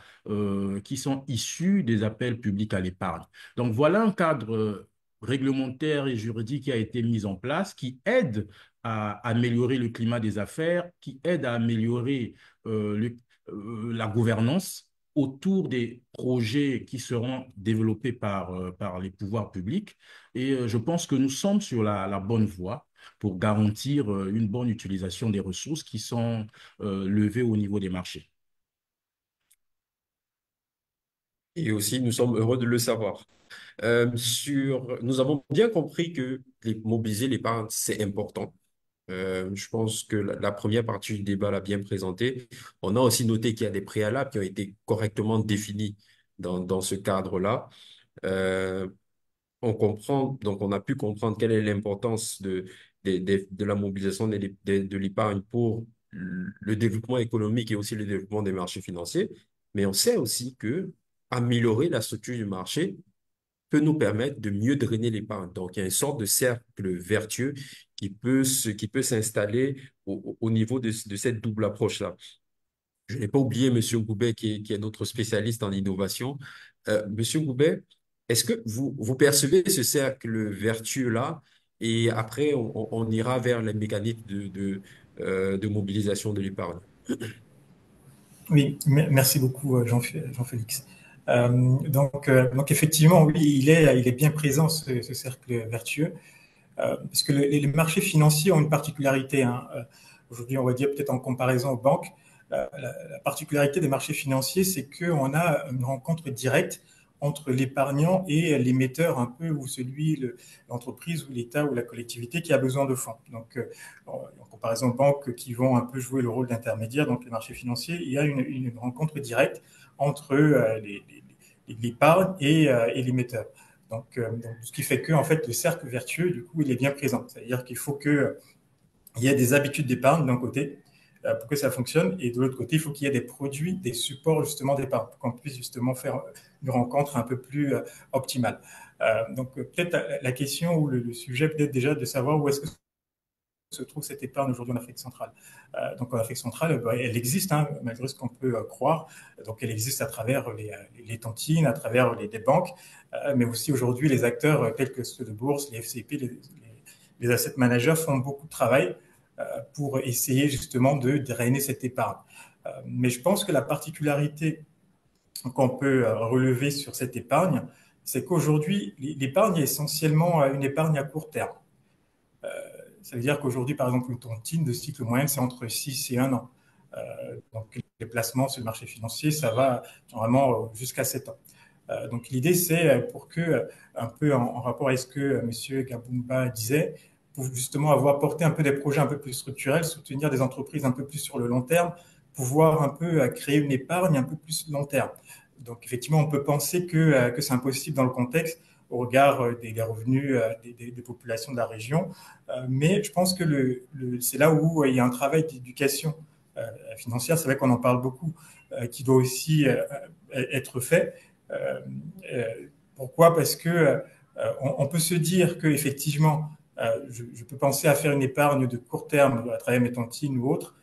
[SPEAKER 3] qui sont issues des appels publics à l'épargne. Donc voilà un cadre réglementaire et juridique qui a été mis en place qui aide à améliorer le climat des affaires, qui aide à améliorer la gouvernance autour des projets qui seront développés par les pouvoirs publics. Et je pense que nous sommes sur la bonne voie pour garantir une bonne utilisation des ressources qui sont levées au niveau des marchés.
[SPEAKER 1] Et aussi, nous sommes heureux de le savoir. Nous avons bien compris que mobiliser l'épargne, c'est important. Je pense que la première partie du débat l'a bien présenté. On a aussi noté qu'il y a des préalables qui ont été correctement définis dans ce cadre-là. Euh, on comprend, donc on a pu comprendre quelle est l'importance de la mobilisation de l'épargne pour le développement économique et aussi le développement des marchés financiers. Mais on sait aussi que améliorer la structure du marché peut nous permettre de mieux drainer l'épargne. Donc, il y a une sorte de cercle vertueux qui peut s'installer au niveau de cette double approche-là. Je n'ai pas oublié Monsieur Goubet, qui est notre spécialiste en innovation. Monsieur Goubet, est-ce que vous percevez ce cercle vertueux-là et après, on ira vers les mécaniques de mobilisation de l'épargne?
[SPEAKER 5] Oui, merci beaucoup Jean-Félix. Donc effectivement, oui, il est bien présent ce cercle vertueux, parce que les marchés financiers ont une particularité, hein. Aujourd'hui, on va dire peut-être en comparaison aux banques, la particularité des marchés financiers, c'est qu'on a une rencontre directe entre l'épargnant et l'émetteur, un peu, ou l'entreprise ou l'État ou la collectivité qui a besoin de fonds. Donc, en comparaison aux banques qui vont un peu jouer le rôle d'intermédiaire, donc les marchés financiers, il y a une rencontre directe entre l'épargne et l'émetteur. Donc, ce qui fait que, en fait, le cercle vertueux, du coup, il est bien présent. C'est-à-dire qu'il faut qu'il y ait des habitudes d'épargne d'un côté, pour que ça fonctionne. Et de l'autre côté, il faut qu'il y ait des produits, des supports justement d'épargne pour qu'on puisse justement faire une rencontre un peu plus optimale. Donc peut-être la question ou le sujet peut-être déjà de savoir où est-ce que se trouve cette épargne aujourd'hui en Afrique centrale. Donc en Afrique centrale, elle existe, hein, malgré ce qu'on peut croire. Donc elle existe à travers les tontines, à travers des banques, mais aussi aujourd'hui les acteurs tels que ceux de bourse, les FCP, les asset managers font beaucoup de travail pour essayer justement de drainer cette épargne. Mais je pense que la particularité qu'on peut relever sur cette épargne, c'est qu'aujourd'hui, l'épargne est essentiellement une épargne à court terme. Ça veut dire qu'aujourd'hui, par exemple, une tontine de cycle moyen, c'est entre 6 et 1 an. Donc, les placements sur le marché financier, ça va normalement jusqu'à 7 ans. Donc, l'idée, c'est pour que, un peu en rapport avec ce que M. Gabumba disait, pour justement avoir porté un peu des projets un peu plus structurels, soutenir des entreprises un peu plus sur le long terme, pouvoir un peu créer une épargne un peu plus long terme. Donc, effectivement, on peut penser que c'est impossible dans le contexte au regard des revenus des populations de la région. Mais je pense que c'est là où il y a un travail d'éducation financière, c'est vrai qu'on en parle beaucoup, qui doit aussi être fait. Euh, Pourquoi? Parce que on peut se dire qu'effectivement, je peux penser à faire une épargne de court terme à travers mes tontines ou autre,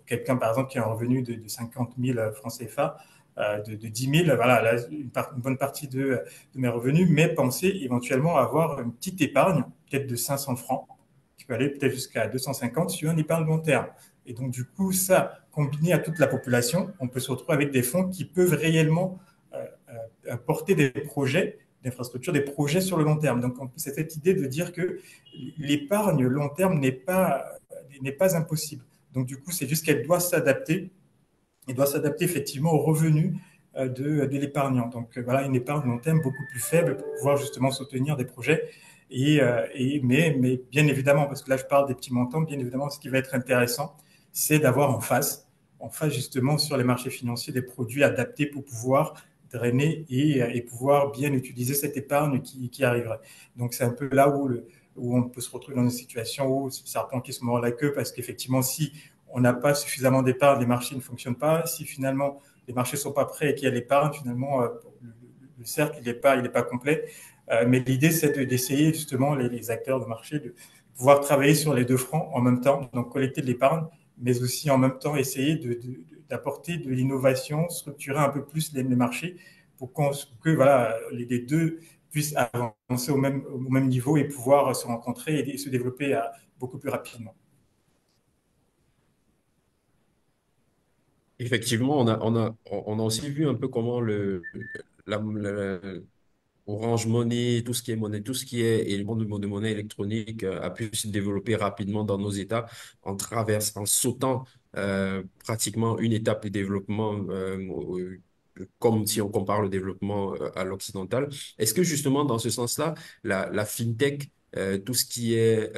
[SPEAKER 5] quelqu'un par exemple qui a un revenu de 50 000 francs CFA, de 10 000, voilà, là, une bonne partie de mes revenus, mais penser éventuellement avoir une petite épargne, peut-être de 500 francs, qui peut aller peut-être jusqu'à 250 sur une épargne long terme. Et donc, du coup, ça, combiné à toute la population, on peut se retrouver avec des fonds qui peuvent réellement porter des projets d'infrastructure, des projets sur le long terme. Donc, c'est cette idée de dire que l'épargne long terme n'est pas impossible. Donc, du coup, c'est juste qu'elle doit s'adapter. Elle doit s'adapter effectivement aux revenus de l'épargnant. Donc, voilà, une épargne long terme beaucoup plus faible pour pouvoir justement soutenir des projets. Mais bien évidemment, parce que là, je parle des petits montants, bien évidemment, ce qui va être intéressant, c'est d'avoir en face justement sur les marchés financiers des produits adaptés pour pouvoir drainer et pouvoir bien utiliser cette épargne qui arriverait. Donc c'est un peu là où on peut se retrouver dans une situation où ça reprend qui se mord la queue, parce qu'effectivement, si on n'a pas suffisamment d'épargne, les marchés ne fonctionnent pas. Si finalement les marchés ne sont pas prêts et qu'il y a l'épargne, finalement le cercle il n'est pas complet. Mais l'idée c'est d'essayer justement les acteurs de marché de pouvoir travailler sur les deux fronts en même temps, donc collecter de l'épargne, mais aussi en même temps essayer d'apporter de l'innovation, structurer un peu plus les marchés pour que voilà, les deux puissent avancer au même niveau et pouvoir se rencontrer et se développer beaucoup plus rapidement.
[SPEAKER 1] Effectivement, on a aussi vu un peu comment la, Orange Money, tout ce qui est monnaie, tout ce qui est élément de monnaie électronique a pu se développer rapidement dans nos États en sautant pratiquement une étape de développement comme si on compare le développement à l'occidental. Est-ce que justement dans ce sens-là, la fintech, tout ce qui est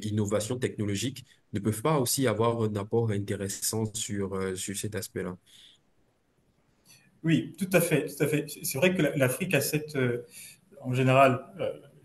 [SPEAKER 1] innovation technologique, ne peuvent pas aussi avoir un apport intéressant sur cet aspect-là?
[SPEAKER 5] Oui, tout à fait, tout à fait. C'est vrai que l'Afrique a en général,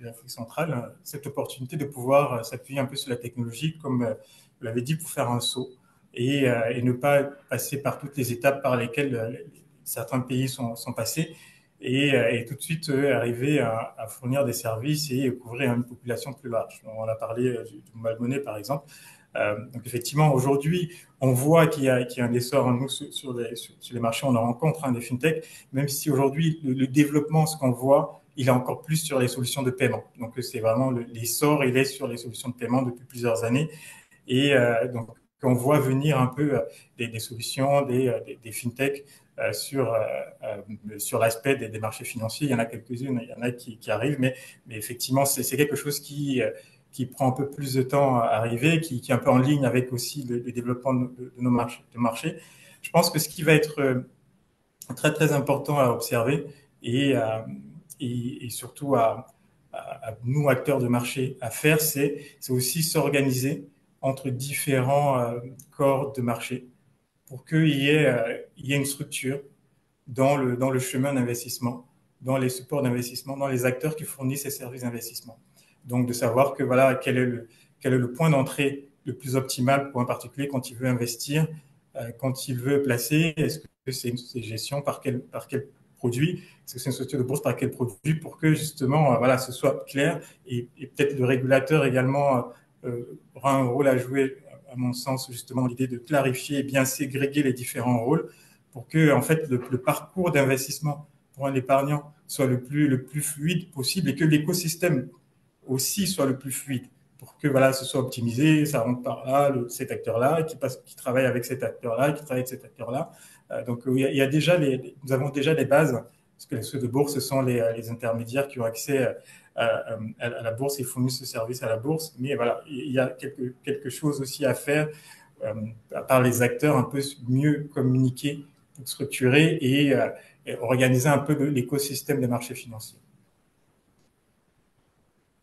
[SPEAKER 5] l'Afrique centrale, cette opportunité de pouvoir s'appuyer un peu sur la technologie, comme vous l'avez dit, pour faire un saut et ne pas passer par toutes les étapes par lesquelles certains pays sont passés et tout de suite arriver à fournir des services et couvrir une population plus large. On a parlé du mobile money par exemple. Donc effectivement, aujourd'hui, on voit qu'il y a un essor nous, sur les marchés, on en rencontre des fintechs, même si aujourd'hui, le développement, ce qu'on voit, il est encore plus sur les solutions de paiement. Donc c'est vraiment l'essor, il est sur les solutions de paiement depuis plusieurs années. Et donc, on voit venir un peu des solutions, des fintechs sur l'aspect des marchés financiers. Il y en a quelques-unes, il y en a qui arrivent, mais effectivement, c'est quelque chose qui prend un peu plus de temps à arriver, qui est un peu en ligne avec aussi le développement de nos marchés. Je pense que ce qui va être très, très important à observer et, et surtout à nous, acteurs de marché, à faire, c'est aussi s'organiser entre différents corps de marché pour il y ait une structure dans le chemin d'investissement, dans les supports d'investissement, dans les acteurs qui fournissent ces services d'investissement. Donc, de savoir que voilà, quel est le point d'entrée le plus optimal pour un particulier quand il veut investir, quand il veut placer, est-ce que c'est une gestion par quel produit, est-ce que c'est une structure de bourse par quel produit, pour que justement, voilà, ce soit clair et peut-être le régulateur également aura un rôle à jouer, à mon sens, justement, l'idée de clarifier et bien ségréguer les différents rôles pour que, en fait, le parcours d'investissement pour un épargnant soit le plus fluide possible et que l'écosystème aussi soit le plus fluide pour que voilà, ce soit optimisé, ça rentre par là, cet acteur-là, qui travaille avec cet acteur-là, qui travaille avec cet acteur-là. Donc, il y a déjà nous avons déjà les bases, parce que les sociétés de bourse, ce sont les intermédiaires qui ont accès à la bourse et fournissent ce service à la bourse. Mais voilà, il y a quelque chose aussi à faire par les acteurs, un peu mieux communiquer, structurer et organiser un peu l'écosystème des marchés financiers.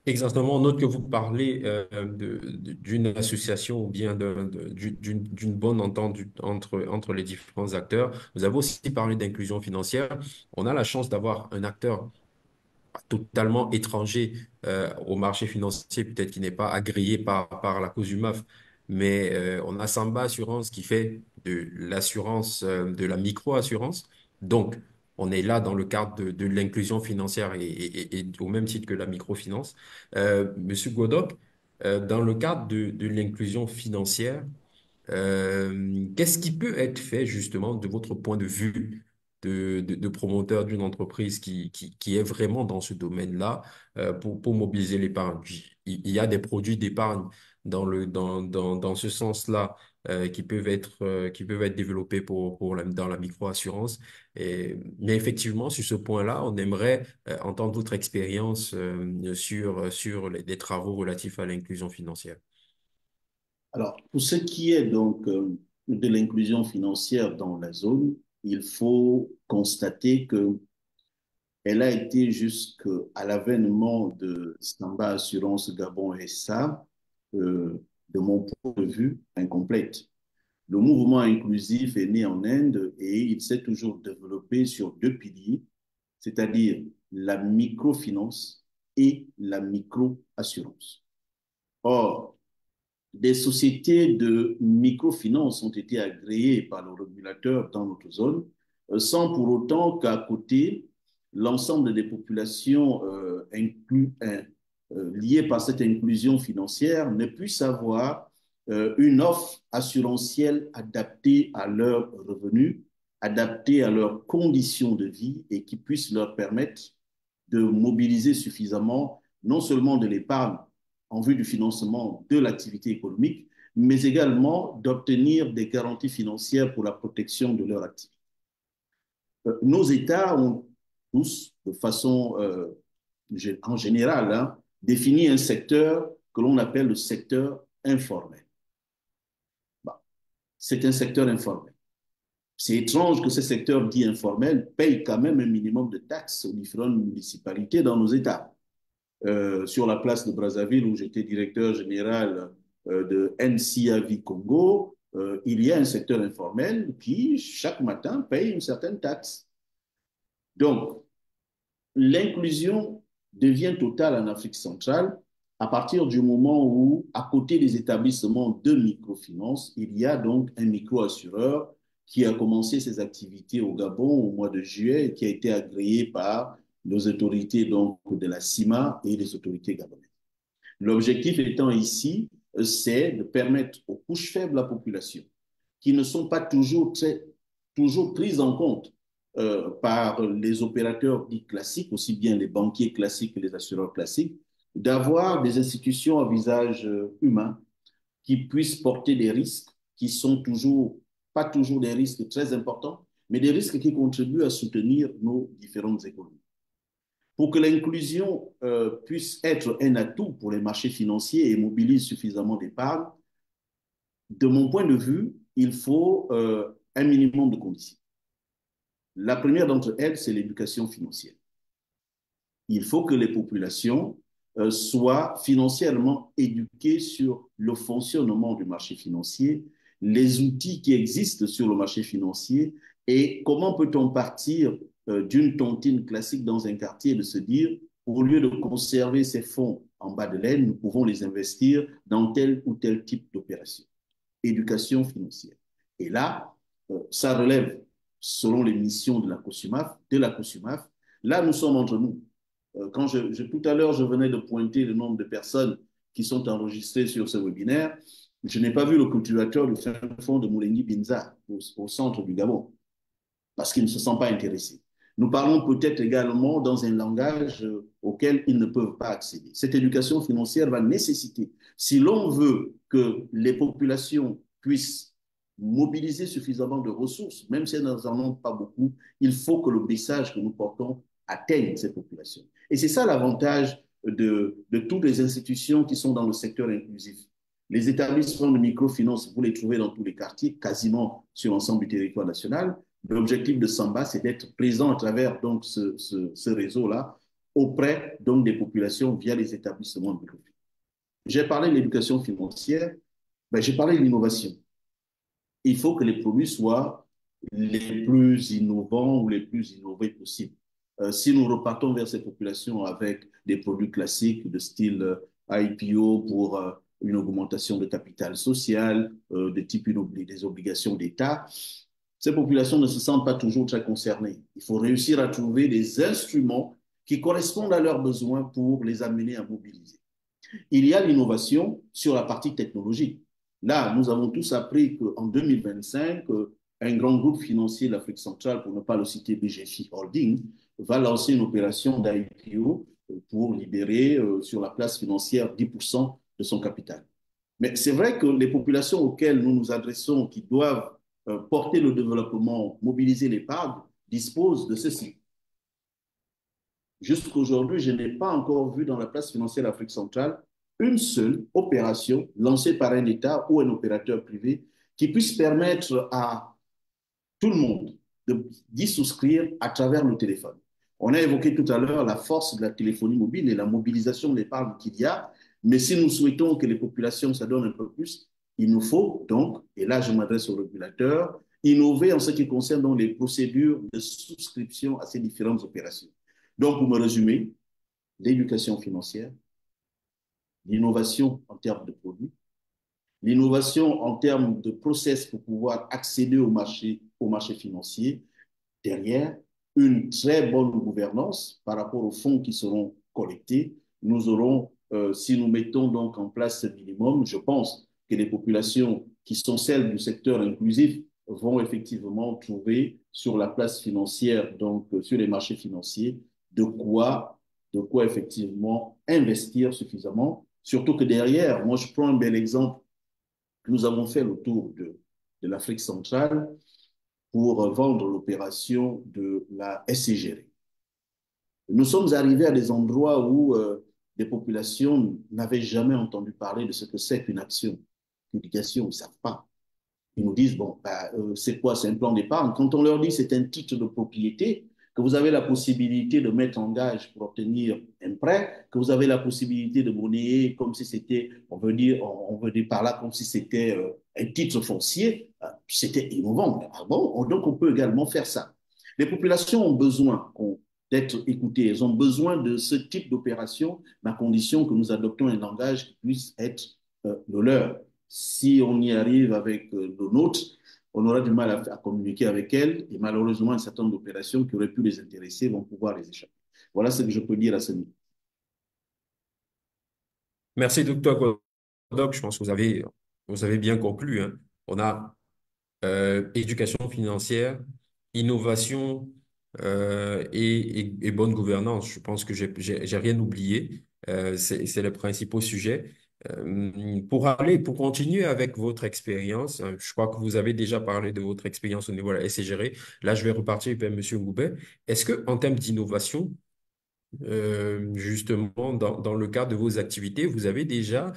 [SPEAKER 1] Exactement. On note que vous parlez d'une association ou bien d'une bonne entente entre les différents acteurs. Vous avez aussi parlé d'inclusion financière. On a la chance d'avoir un acteur totalement étranger au marché financier, peut-être qui n'est pas agréé par la cause UMAF, mais on a Samba Assurance qui fait de l'assurance, de la micro-assurance. Donc, on est là dans le cadre de l'inclusion financière et au même titre que la microfinance. Monsieur Godot, dans le cadre de l'inclusion financière, qu'est-ce qui peut être fait justement de votre point de vue de promoteur d'une entreprise qui est vraiment dans ce domaine-là pour mobiliser l'épargne? Il y a des produits d'épargne dans ce sens-là qui peuvent être développés dans la micro-assurance. Mais effectivement, sur ce point-là, on aimerait entendre votre expérience sur les travaux relatifs à l'inclusion financière.
[SPEAKER 2] Alors, pour ce qui est donc de l'inclusion financière dans la zone, il faut constater que elle a été jusqu'à l'avènement de Samba Assurance Gabon SA, de mon point de vue, incomplète. Le mouvement inclusif est né en Inde et il s'est toujours développé sur deux piliers, c'est-à-dire la microfinance et la microassurance. Or, des sociétés de microfinance ont été agréées par le régulateur dans notre zone, sans pour autant qu'à côté, l'ensemble des populations liées par cette inclusion financière ne puissent avoir une offre assurantielle adaptée à leurs revenus, adaptée à leurs conditions de vie et qui puisse leur permettre de mobiliser suffisamment non seulement de l'épargne en vue du financement de l'activité économique, mais également d'obtenir des garanties financières pour la protection de leur activité. Nos États ont tous, de façon en général, défini un secteur que l'on appelle le secteur informel. Bah, c'est un secteur informel. C'est étrange que ce secteur dit informel paye quand même un minimum de taxes aux différentes municipalités dans nos États. Sur la place de Brazzaville, où j'étais directeur général de NCAV Congo, il y a un secteur informel qui, chaque matin, paye une certaine taxe. Donc, l'inclusion devient totale en Afrique centrale à partir du moment où, à côté des établissements de microfinance, il y a donc un micro-assureur qui a commencé ses activités au Gabon au mois de juillet et qui a été agréé par les autorités donc, de la CIMA et les autorités gabonaises. L'objectif étant ici, c'est de permettre aux couches faibles de la population, qui ne sont pas toujours prises en compte par les opérateurs dits classiques, aussi bien les banquiers classiques que les assureurs classiques, d'avoir des institutions à visage humain qui puissent porter des risques qui sont pas toujours des risques très importants, mais des risques qui contribuent à soutenir nos différentes économies. Pour que l'inclusion puisse être un atout pour les marchés financiers et mobilise suffisamment d'épargne, de mon point de vue, il faut un minimum de conditions. La première d'entre elles, c'est l'éducation financière. Il faut que les populations soient financièrement éduquées sur le fonctionnement du marché financier, les outils qui existent sur le marché financier et comment peut-on partir d'une tontine classique dans un quartier et de se dire, au lieu de conserver ces fonds en bas de laine, nous pouvons les investir dans tel ou tel type d'opération. Éducation financière. Et là, ça relève, selon les missions de la COSUMAF. Là, nous sommes entre nous. Quand tout à l'heure, je venais de pointer le nombre de personnes qui sont enregistrées sur ce webinaire. Je n'ai pas vu le cultivateur du fin fond de Moulengi Binza au centre du Gabon parce qu'ils ne se sentent pas intéressés. Nous parlons peut-être également dans un langage auquel ils ne peuvent pas accéder. Cette éducation financière va nécessiter, si l'on veut que les populations puissent mobiliser suffisamment de ressources, même si elles n'en ont pas beaucoup, il faut que le message que nous portons atteigne ces populations. Et c'est ça l'avantage de toutes les institutions qui sont dans le secteur inclusif. Les établissements de microfinance, vous les trouvez dans tous les quartiers, quasiment sur l'ensemble du territoire national. L'objectif de Samba, c'est d'être présent à travers donc, ce réseau-là auprès donc, des populations via les établissements de microfinance. J'ai parlé de l'éducation financière, j'ai parlé de l'innovation. Il faut que les produits soient les plus innovants ou les plus innovés possibles. Si nous repartons vers ces populations avec des produits classiques de style IPO pour une augmentation de capital social, de type des obligations d'État, ces populations ne se sentent pas toujours très concernées. Il faut réussir à trouver des instruments qui correspondent à leurs besoins pour les amener à mobiliser. Il y a l'innovation sur la partie technologique. Là, nous avons tous appris qu'en 2025, un grand groupe financier de l'Afrique centrale, pour ne pas le citer, BGFI Holding, va lancer une opération d'IPO pour libérer sur la place financière 10% de son capital. Mais c'est vrai que les populations auxquelles nous nous adressons, qui doivent porter le développement, mobiliser l'épargne, disposent de ceci. Jusqu'aujourd'hui, je n'ai pas encore vu dans la place financière d'Afrique centrale une seule opération lancée par un État ou un opérateur privé qui puisse permettre à tout le monde d'y souscrire à travers le téléphone. On a évoqué tout à l'heure la force de la téléphonie mobile et la mobilisation de l'épargne qu'il y a, mais si nous souhaitons que les populations s'adonnent un peu plus, il nous faut donc, et là je m'adresse aux régulateurs, innover en ce qui concerne donc les procédures de souscription à ces différentes opérations. Donc, pour me résumer, l'éducation financière, l'innovation en termes de produits, l'innovation en termes de process pour pouvoir accéder au marché financier, derrière, une très bonne gouvernance par rapport aux fonds qui seront collectés. Nous aurons, si nous mettons donc en place ce minimum, je pense que les populations qui sont celles du secteur inclusif vont effectivement trouver sur la place financière, donc sur les marchés financiers, de quoi effectivement investir suffisamment. Surtout que derrière, moi je prends un bel exemple que nous avons fait le tour de l'Afrique centrale pour vendre l'opération de la SCGR. Nous sommes arrivés à des endroits où des populations n'avaient jamais entendu parler de ce que c'est qu'une action. L'éducation, ils ne savent pas. Ils nous disent, bon, c'est quoi? C'est un plan d'épargne. Quand on leur dit c'est un titre de propriété, que vous avez la possibilité de mettre en gage pour obtenir un prêt, que vous avez la possibilité de monnayer comme si c'était, on veut dire par là comme si c'était un titre foncier, c'était innovant. Ah bon? Donc on peut également faire ça. Les populations ont besoin d'être écoutées, elles ont besoin de ce type d'opération, à condition que nous adoptons un langage qui puisse être le leur. Si on y arrive avec le nôtre, on aura du mal à communiquer avec elles et malheureusement, un certain nombre d'opérations qui auraient pu les intéresser vont pouvoir les échapper. Voilà ce que je peux dire à ce niveau.
[SPEAKER 1] Merci, docteur Godok. Je pense que vous avez bien conclu, hein. On a éducation financière, innovation et bonne gouvernance. Je pense que j'ai rien oublié. C'est les principaux sujets. Pour continuer avec votre expérience, hein, je crois que vous avez déjà parlé de votre expérience au niveau de la SCGR. Là, je vais repartir vers Monsieur Goubet. Est-ce que, en termes d'innovation, justement, dans le cadre de vos activités, vous avez déjà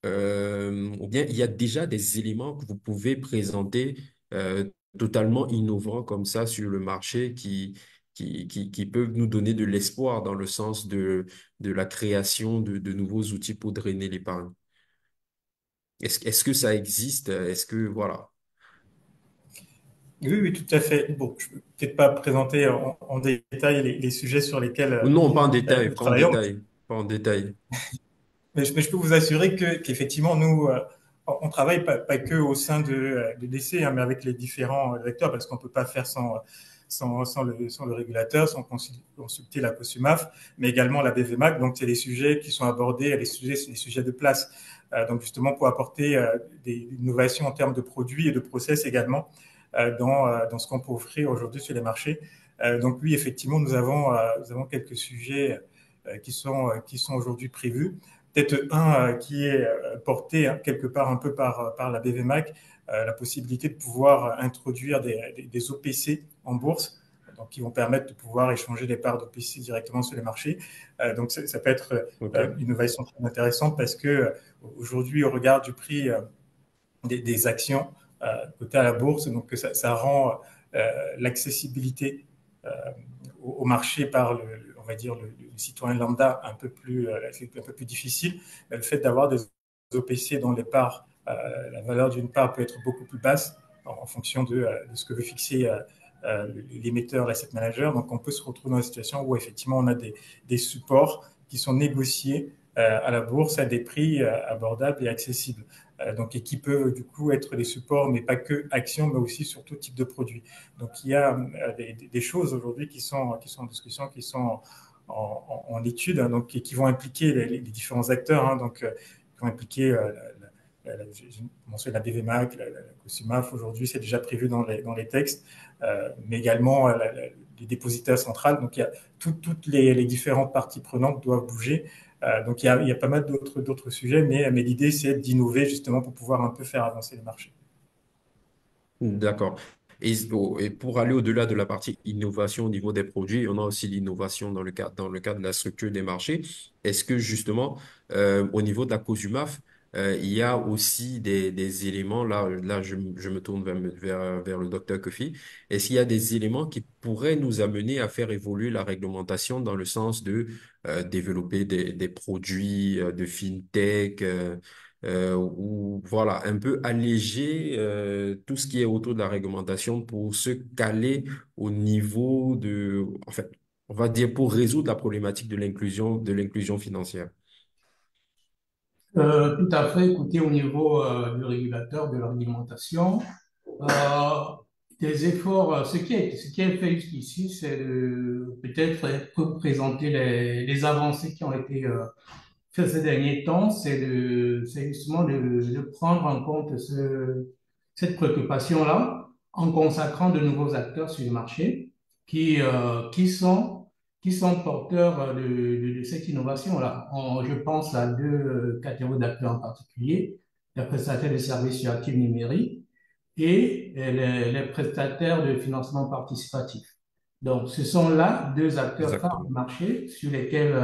[SPEAKER 1] ou bien il y a déjà des éléments que vous pouvez présenter totalement innovants comme ça sur le marché qui peuvent nous donner de l'espoir dans le sens de la création de nouveaux outils pour drainer l'épargne. Est-ce que ça existe? Est-ce que, voilà.
[SPEAKER 5] Oui, oui, tout à fait. Bon, je ne peux peut-être pas présenter en détail les sujets sur lesquels
[SPEAKER 1] Ou non, pas en détail,
[SPEAKER 5] nous
[SPEAKER 1] pas en
[SPEAKER 5] travaillons,
[SPEAKER 1] détail, pas en détail.
[SPEAKER 5] mais je peux vous assurer qu'effectivement, nous, on travaille pas que au sein de DC, hein, mais avec les différents acteurs, parce qu'on ne peut pas faire sans le régulateur, sans consulter la COSUMAF, mais également la BVMAC. Donc, c'est les sujets qui sont abordés, c'est les sujets de place. Donc, justement, pour apporter des innovations en termes de produits et de process également dans ce qu'on peut offrir aujourd'hui sur les marchés. Donc, oui, effectivement, nous avons quelques sujets qui sont aujourd'hui prévus. Peut-être un qui est porté quelque part un peu par la BVMAC, la possibilité de pouvoir introduire des OPC en bourse, donc qui vont permettre de pouvoir échanger des parts d'OPC directement sur les marchés. Donc ça peut être
[SPEAKER 1] OK.
[SPEAKER 5] une innovation très intéressante parce que aujourd'hui, au regard du prix des actions cotées à la bourse, donc ça rend l'accessibilité au marché par on va dire le citoyen lambda un peu plus difficile. Le fait d'avoir des OPC dont les parts, la valeur d'une part peut être beaucoup plus basse en fonction de ce que veut fixer l'émetteur, l'asset manager. Donc on peut se retrouver dans une situation où effectivement on a des supports qui sont négociés à la bourse à des prix abordables et accessibles. Donc, et qui peuvent du coup être des supports, mais pas que actions, mais aussi sur tout type de produits. Donc, il y a des choses aujourd'hui qui sont en discussion, qui sont en étude, hein, donc, et qui vont impliquer les différents acteurs, hein, donc, qui vont impliquer j'ai mentionné la BVMAC, la COSUMAF, aujourd'hui, c'est déjà prévu dans les textes, mais également les dépositaires centrales. Donc, il y a toutes les différentes parties prenantes doivent bouger. Donc, il y a pas mal d'autres sujets, mais l'idée, c'est d'innover justement pour pouvoir un peu faire avancer les marchés.
[SPEAKER 1] D'accord. Et pour aller au-delà de la partie innovation au niveau des produits, on a aussi l'innovation dans le cadre de la structure des marchés. Est-ce que justement, au niveau de la COSUMAF, il y a aussi des éléments, là je me tourne vers le docteur Kofi, est-ce qu'il y a des éléments qui pourraient nous amener à faire évoluer la réglementation dans le sens de développer des produits de fintech, ou voilà, un peu alléger tout ce qui est autour de la réglementation pour se caler au niveau en fait, on va dire pour résoudre la problématique de l'inclusion financière.
[SPEAKER 4] Tout à fait. Écoutez, au niveau du régulateur, de la réglementation, euh, des efforts, ce qui est fait jusqu'ici, c'est de peut-être présenter les avancées qui ont été faites ces derniers temps, c'est justement de prendre en compte cette préoccupation-là en consacrant de nouveaux acteurs sur le marché qui, euh, qui sont, qui sont porteurs de cette innovation-là. Je pense à deux catégories d'acteurs en particulier, les prestataires de services sur actifs numériques et les prestataires de financement participatif. Donc, ce sont là deux acteurs phares du
[SPEAKER 1] Exactement.
[SPEAKER 4] marché sur lesquels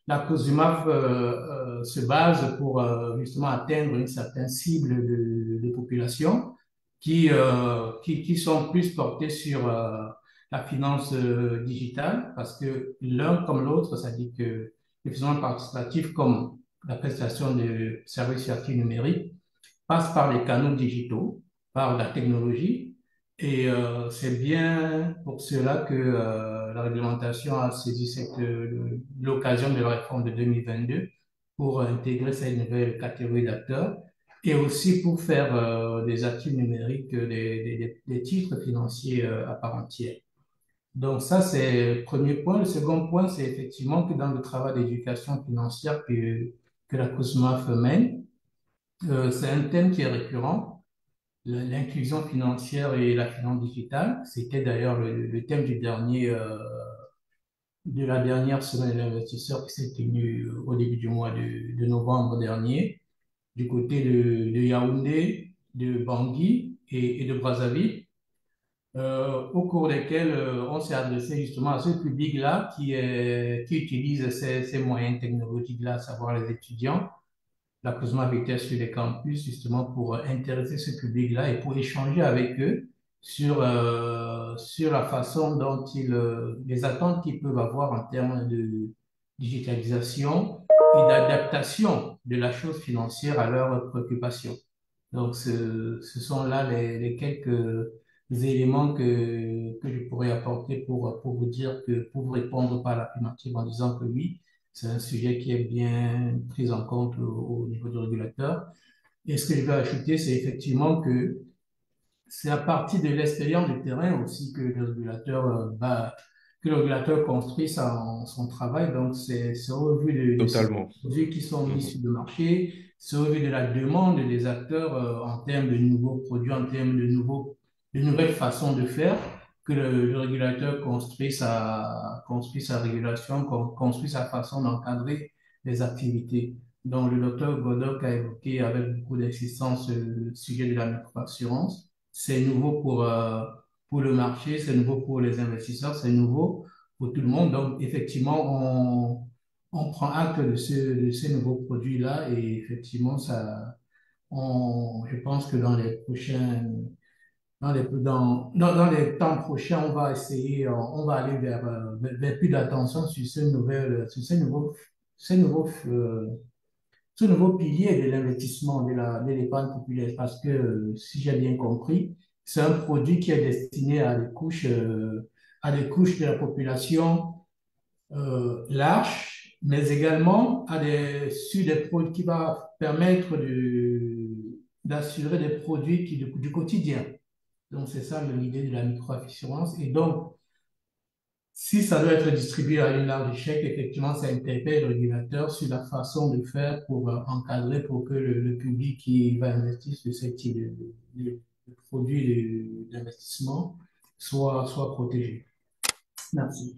[SPEAKER 4] la COSUMAF se base pour justement atteindre une certaine cible de population qui sont plus portés sur la finance digitale parce que l'un comme l'autre, ça dit que le financement participatif comme la prestation de services actifs numériques passe par les canaux digitaux, par la technologie. Et c'est bien pour cela que la réglementation a saisi l'occasion de la réforme de 2022 pour intégrer cette nouvelle catégorie d'acteurs et aussi pour faire des actifs numériques, des titres financiers à part entière. Donc ça, c'est le premier point. Le second point, c'est effectivement que dans le travail d'éducation financière que la COSMAF mène, c'est un thème qui est récurrent, l'inclusion financière et la finance digitale. C'était d'ailleurs le thème de la dernière semaine de l'investisseur qui s'est tenue au début du mois de novembre dernier, du côté de Yaoundé, de Bangui et de Brazzaville, au cours desquels on s'est adressé justement à ce public-là qui utilise ces moyens technologiques-là, à savoir les étudiants. La COSMA avait été sur les campus justement pour intéresser ce public-là et pour échanger avec eux sur la façon dont les attentes qu'ils peuvent avoir en termes de digitalisation et d'adaptation de la chose financière à leurs préoccupations. Donc, ce sont là les quelques éléments que je pourrais apporter pour vous dire pour vous répondre par l'affirmative en disant que oui, c'est un sujet qui est bien pris en compte au niveau du régulateur. Et ce que je vais ajouter, c'est effectivement que c'est à partir de l'expérience du terrain aussi que le régulateur construit son travail. Donc, c'est au vu de ces
[SPEAKER 1] Totalement.
[SPEAKER 4] produits qui sont mis
[SPEAKER 1] Mhm.
[SPEAKER 4] sur le marché, c'est au vu de la demande des acteurs en termes de nouveaux produits, en termes de nouvelles façons de faire, que le régulateur construit sa régulation, construit sa façon d'encadrer les activités. Donc, le docteur Godok a évoqué avec beaucoup d'insistance le sujet de la microassurance. C'est nouveau pour le marché, c'est nouveau pour les investisseurs, c'est nouveau pour tout le monde. Donc, effectivement, on prend acte de ces nouveaux produits-là et effectivement, je pense que dans les temps prochains, on va essayer, on va aller vers plus d'attention sur ces nouveaux, ce nouveau pilier de l'investissement de l'épargne populaire, parce que si j'ai bien compris, c'est un produit qui est destiné à des couches de la population larges, mais également sur des produits qui va permettre d'assurer des produits du quotidien. Donc, c'est ça l'idée de la microassurance. Et donc, si ça doit être distribué à une large échelle, effectivement, ça interpelle le régulateur sur la façon de faire pour encadrer, pour que le public qui va investir sur ce type de produits d'investissement soit protégé. Merci.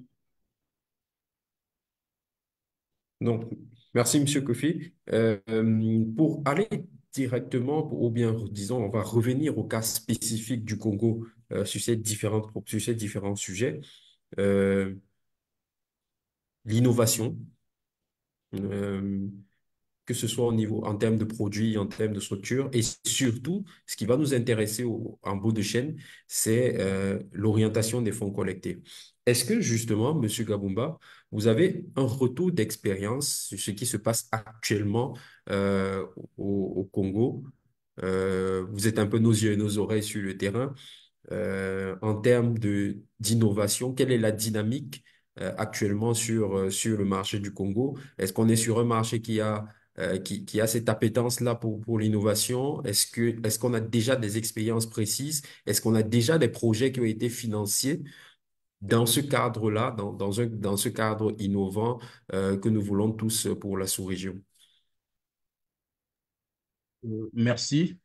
[SPEAKER 1] Donc, merci, Monsieur Kofi. Pour aller directement, ou bien, disons, on va revenir au cas spécifique du Congo sur ces différents sujets. Euh, L'innovation, euh, que ce soit au niveau, en termes de produits, en termes de structure, et surtout, ce qui va nous intéresser en bout de chaîne, c'est l'orientation des fonds collectés. Est-ce que justement, Monsieur Gabumba, vous avez un retour d'expérience sur ce qui se passe actuellement au Congo? Vous êtes un peu nos yeux et nos oreilles sur le terrain en termes d'innovation, quelle est la dynamique actuellement sur le marché du Congo? Est-ce qu'on est sur un marché qui a cette appétence-là pour l'innovation? Est-ce qu'on a déjà des expériences précises? Est-ce qu'on a déjà des projets qui ont été financés dans ce cadre-là, dans ce cadre innovant que nous voulons tous pour la sous-région?
[SPEAKER 3] Merci.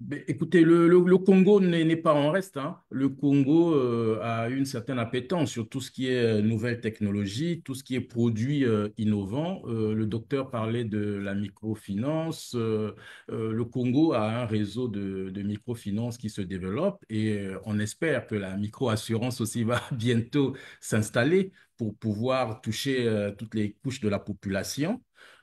[SPEAKER 3] Ben, écoutez, le Congo n'est pas en reste, hein. Le Congo a une certaine appétence sur tout ce qui est nouvelle technologie, tout ce qui est produit innovant. Le docteur parlait de la microfinance. Le Congo a un réseau de microfinance qui se développe et on espère que la microassurance aussi va bientôt s'installer pour pouvoir toucher toutes les couches de la population.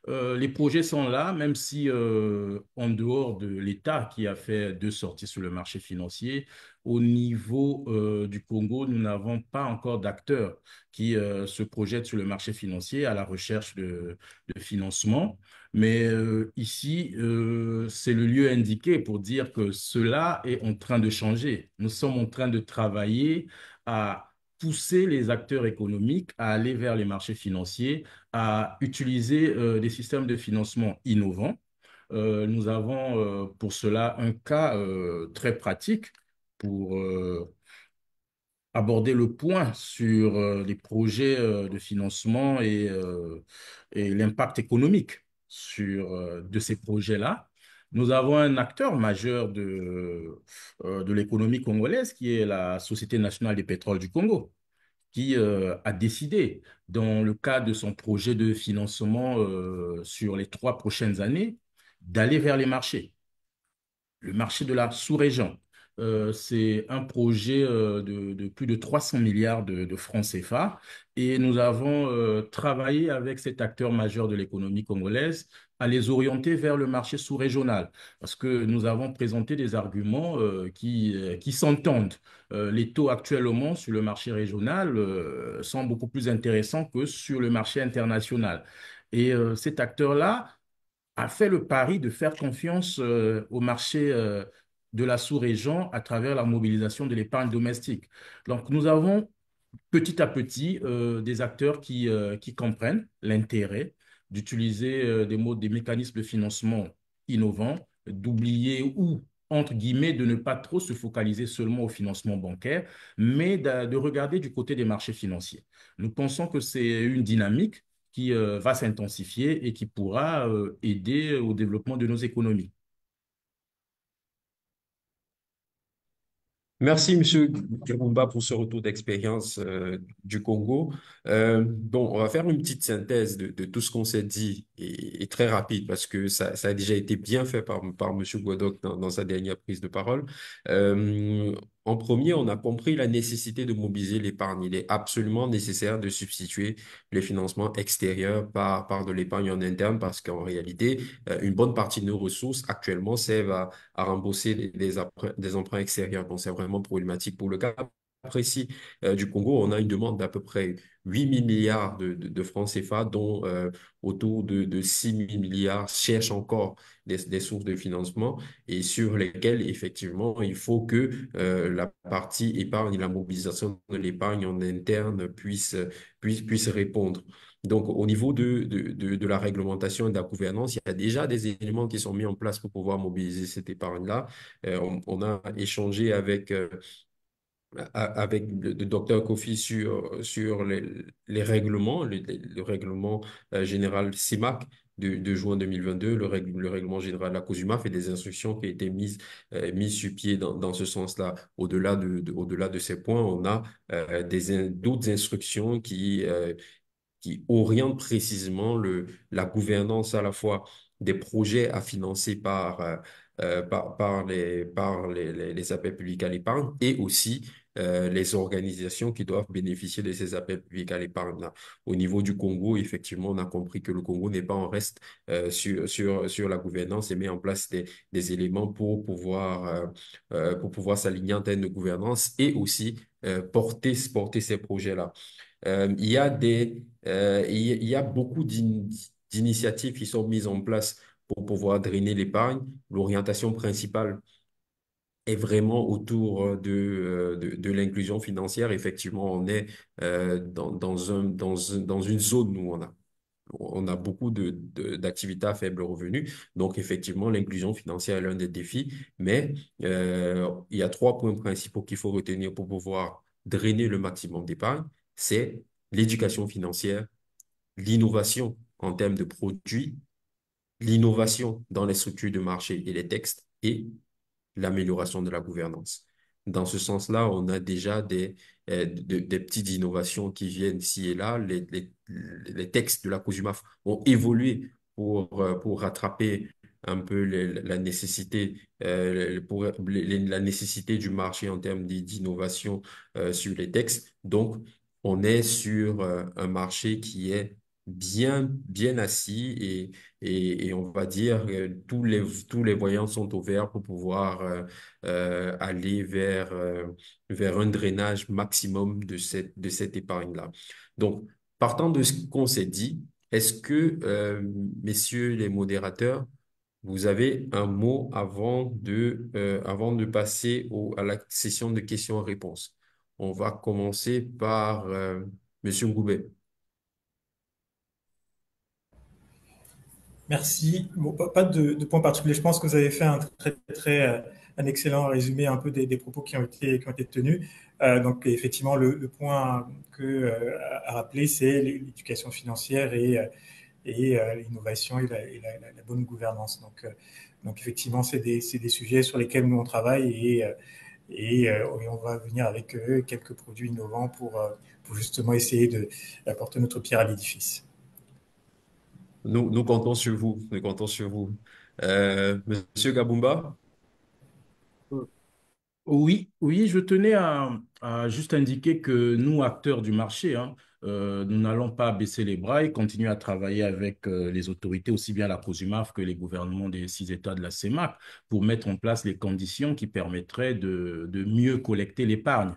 [SPEAKER 3] Les projets sont là, même si en dehors de l'État qui a fait deux sorties sur le marché financier, au niveau du Congo, nous n'avons pas encore d'acteurs qui se projettent sur le marché financier à la recherche de financement. Mais ici, c'est le lieu indiqué pour dire que cela est en train de changer. Nous sommes en train de travailler à pousser les acteurs économiques à aller vers les marchés financiers à utiliser des systèmes de financement innovants. Nous avons pour cela un cas très pratique pour aborder le point sur les projets de financement et l'impact économique de ces projets-là. Nous avons un acteur majeur de l'économie congolaise qui est la Société nationale des pétroles du Congo, qui a décidé, dans le cadre de son projet de financement sur les 3 prochaines années, d'aller vers les marchés, le marché de la sous-région. C'est un projet de plus de 300 milliards de francs CFA et nous avons travaillé avec cet acteur majeur de l'économie congolaise à les orienter vers le marché sous-régional parce que nous avons présenté des arguments qui s'entendent. Les taux actuellement sur le marché régional sont beaucoup plus intéressants que sur le marché international. Et cet acteur-là a fait le pari de faire confiance au marché de la sous-région à travers la mobilisation de l'épargne domestique. Donc, nous avons petit à petit des acteurs qui comprennent l'intérêt d'utiliser des mécanismes de financement innovants, d'oublier ou, entre guillemets, de ne pas trop se focaliser seulement au financement bancaire, mais de regarder du côté des marchés financiers. Nous pensons que c'est une dynamique qui va s'intensifier et qui pourra aider au développement de nos économies.
[SPEAKER 1] Merci, Monsieur Kirumba, pour ce retour d'expérience du Congo. Bon, on va faire une petite synthèse de tout ce qu'on s'est dit et très rapide parce que ça a déjà été bien fait par Monsieur Godok dans sa dernière prise de parole. En premier, on a compris la nécessité de mobiliser l'épargne. Il est absolument nécessaire de substituer les financements extérieurs par de l'épargne en interne parce qu'en réalité, une bonne partie de nos ressources actuellement servent à rembourser des emprunts extérieurs. Donc, c'est vraiment problématique. Pour le cas précis du Congo, on a une demande d'à peu près 8 000 milliards de francs CFA, dont autour de 6 000 milliards cherchent encore des sources de financement et sur lesquelles, effectivement, il faut que la partie épargne et la mobilisation de l'épargne en interne puisse répondre. Donc, au niveau de la réglementation et de la gouvernance, il y a déjà des éléments qui sont mis en place pour pouvoir mobiliser cette épargne-là. On a échangé avec le docteur Kofi sur les règlements, le règlement général CIMAC de juin 2022, le règlement général de la COSUMA fait des instructions qui ont été mises sur pied dans ce sens-là. Au-delà de ces points, on a d'autres instructions qui oriente précisément la gouvernance à la fois des projets à financer par les appels publics à l'épargne et aussi les organisations qui doivent bénéficier de ces appels publics à l'épargne-là. Au niveau du Congo, effectivement, on a compris que le Congo n'est pas en reste sur la gouvernance et met en place des éléments pour pouvoir s'aligner en termes de gouvernance et aussi porter ces projets-là. Il y a beaucoup d'initiatives qui sont mises en place pour pouvoir drainer l'épargne. L'orientation principale est vraiment autour de l'inclusion financière. Effectivement, on est dans une zone où on a beaucoup d'activités à faible revenu. Donc, effectivement, l'inclusion financière est l'un des défis. Mais il y a 3 points principaux qu'il faut retenir pour pouvoir drainer le maximum d'épargne. C'est l'éducation financière, l'innovation en termes de produits, l'innovation dans les structures de marché et les textes et l'amélioration de la gouvernance. Dans ce sens-là, on a déjà des petites innovations qui viennent ici et là. Les textes de la COSUMAF ont évolué pour rattraper un peu la nécessité, la nécessité du marché en termes d'innovation sur les textes. Donc, on est sur un marché qui est bien assis et on va dire que tous les voyants sont ouverts pour pouvoir aller vers un drainage maximum de cette épargne-là. Donc, partant de ce qu'on s'est dit, est-ce que, messieurs les modérateurs, vous avez un mot avant de passer à la session de questions-réponses? On va commencer par Monsieur Ngoubet.
[SPEAKER 5] Merci. Bon, pas de point particulier. Je pense que vous avez fait un excellent résumé un peu des propos qui ont été tenus. Donc, effectivement, le point à rappeler, c'est l'éducation financière et l'innovation et la bonne gouvernance. Donc, effectivement, c'est des sujets sur lesquels nous on travaille et on va venir avec quelques produits innovants pour justement essayer d'apporter notre pierre à l'édifice.
[SPEAKER 1] Nous comptons sur vous. Nous comptons sur vous. Monsieur Gabumba?
[SPEAKER 3] Oui, oui, je tenais à juste indiquer que nous, acteurs du marché, hein, nous n'allons pas baisser les bras et continuer à travailler avec les autorités, aussi bien la COSUMAF que les gouvernements des 6 États de la CEMAC, pour mettre en place les conditions qui permettraient de mieux collecter l'épargne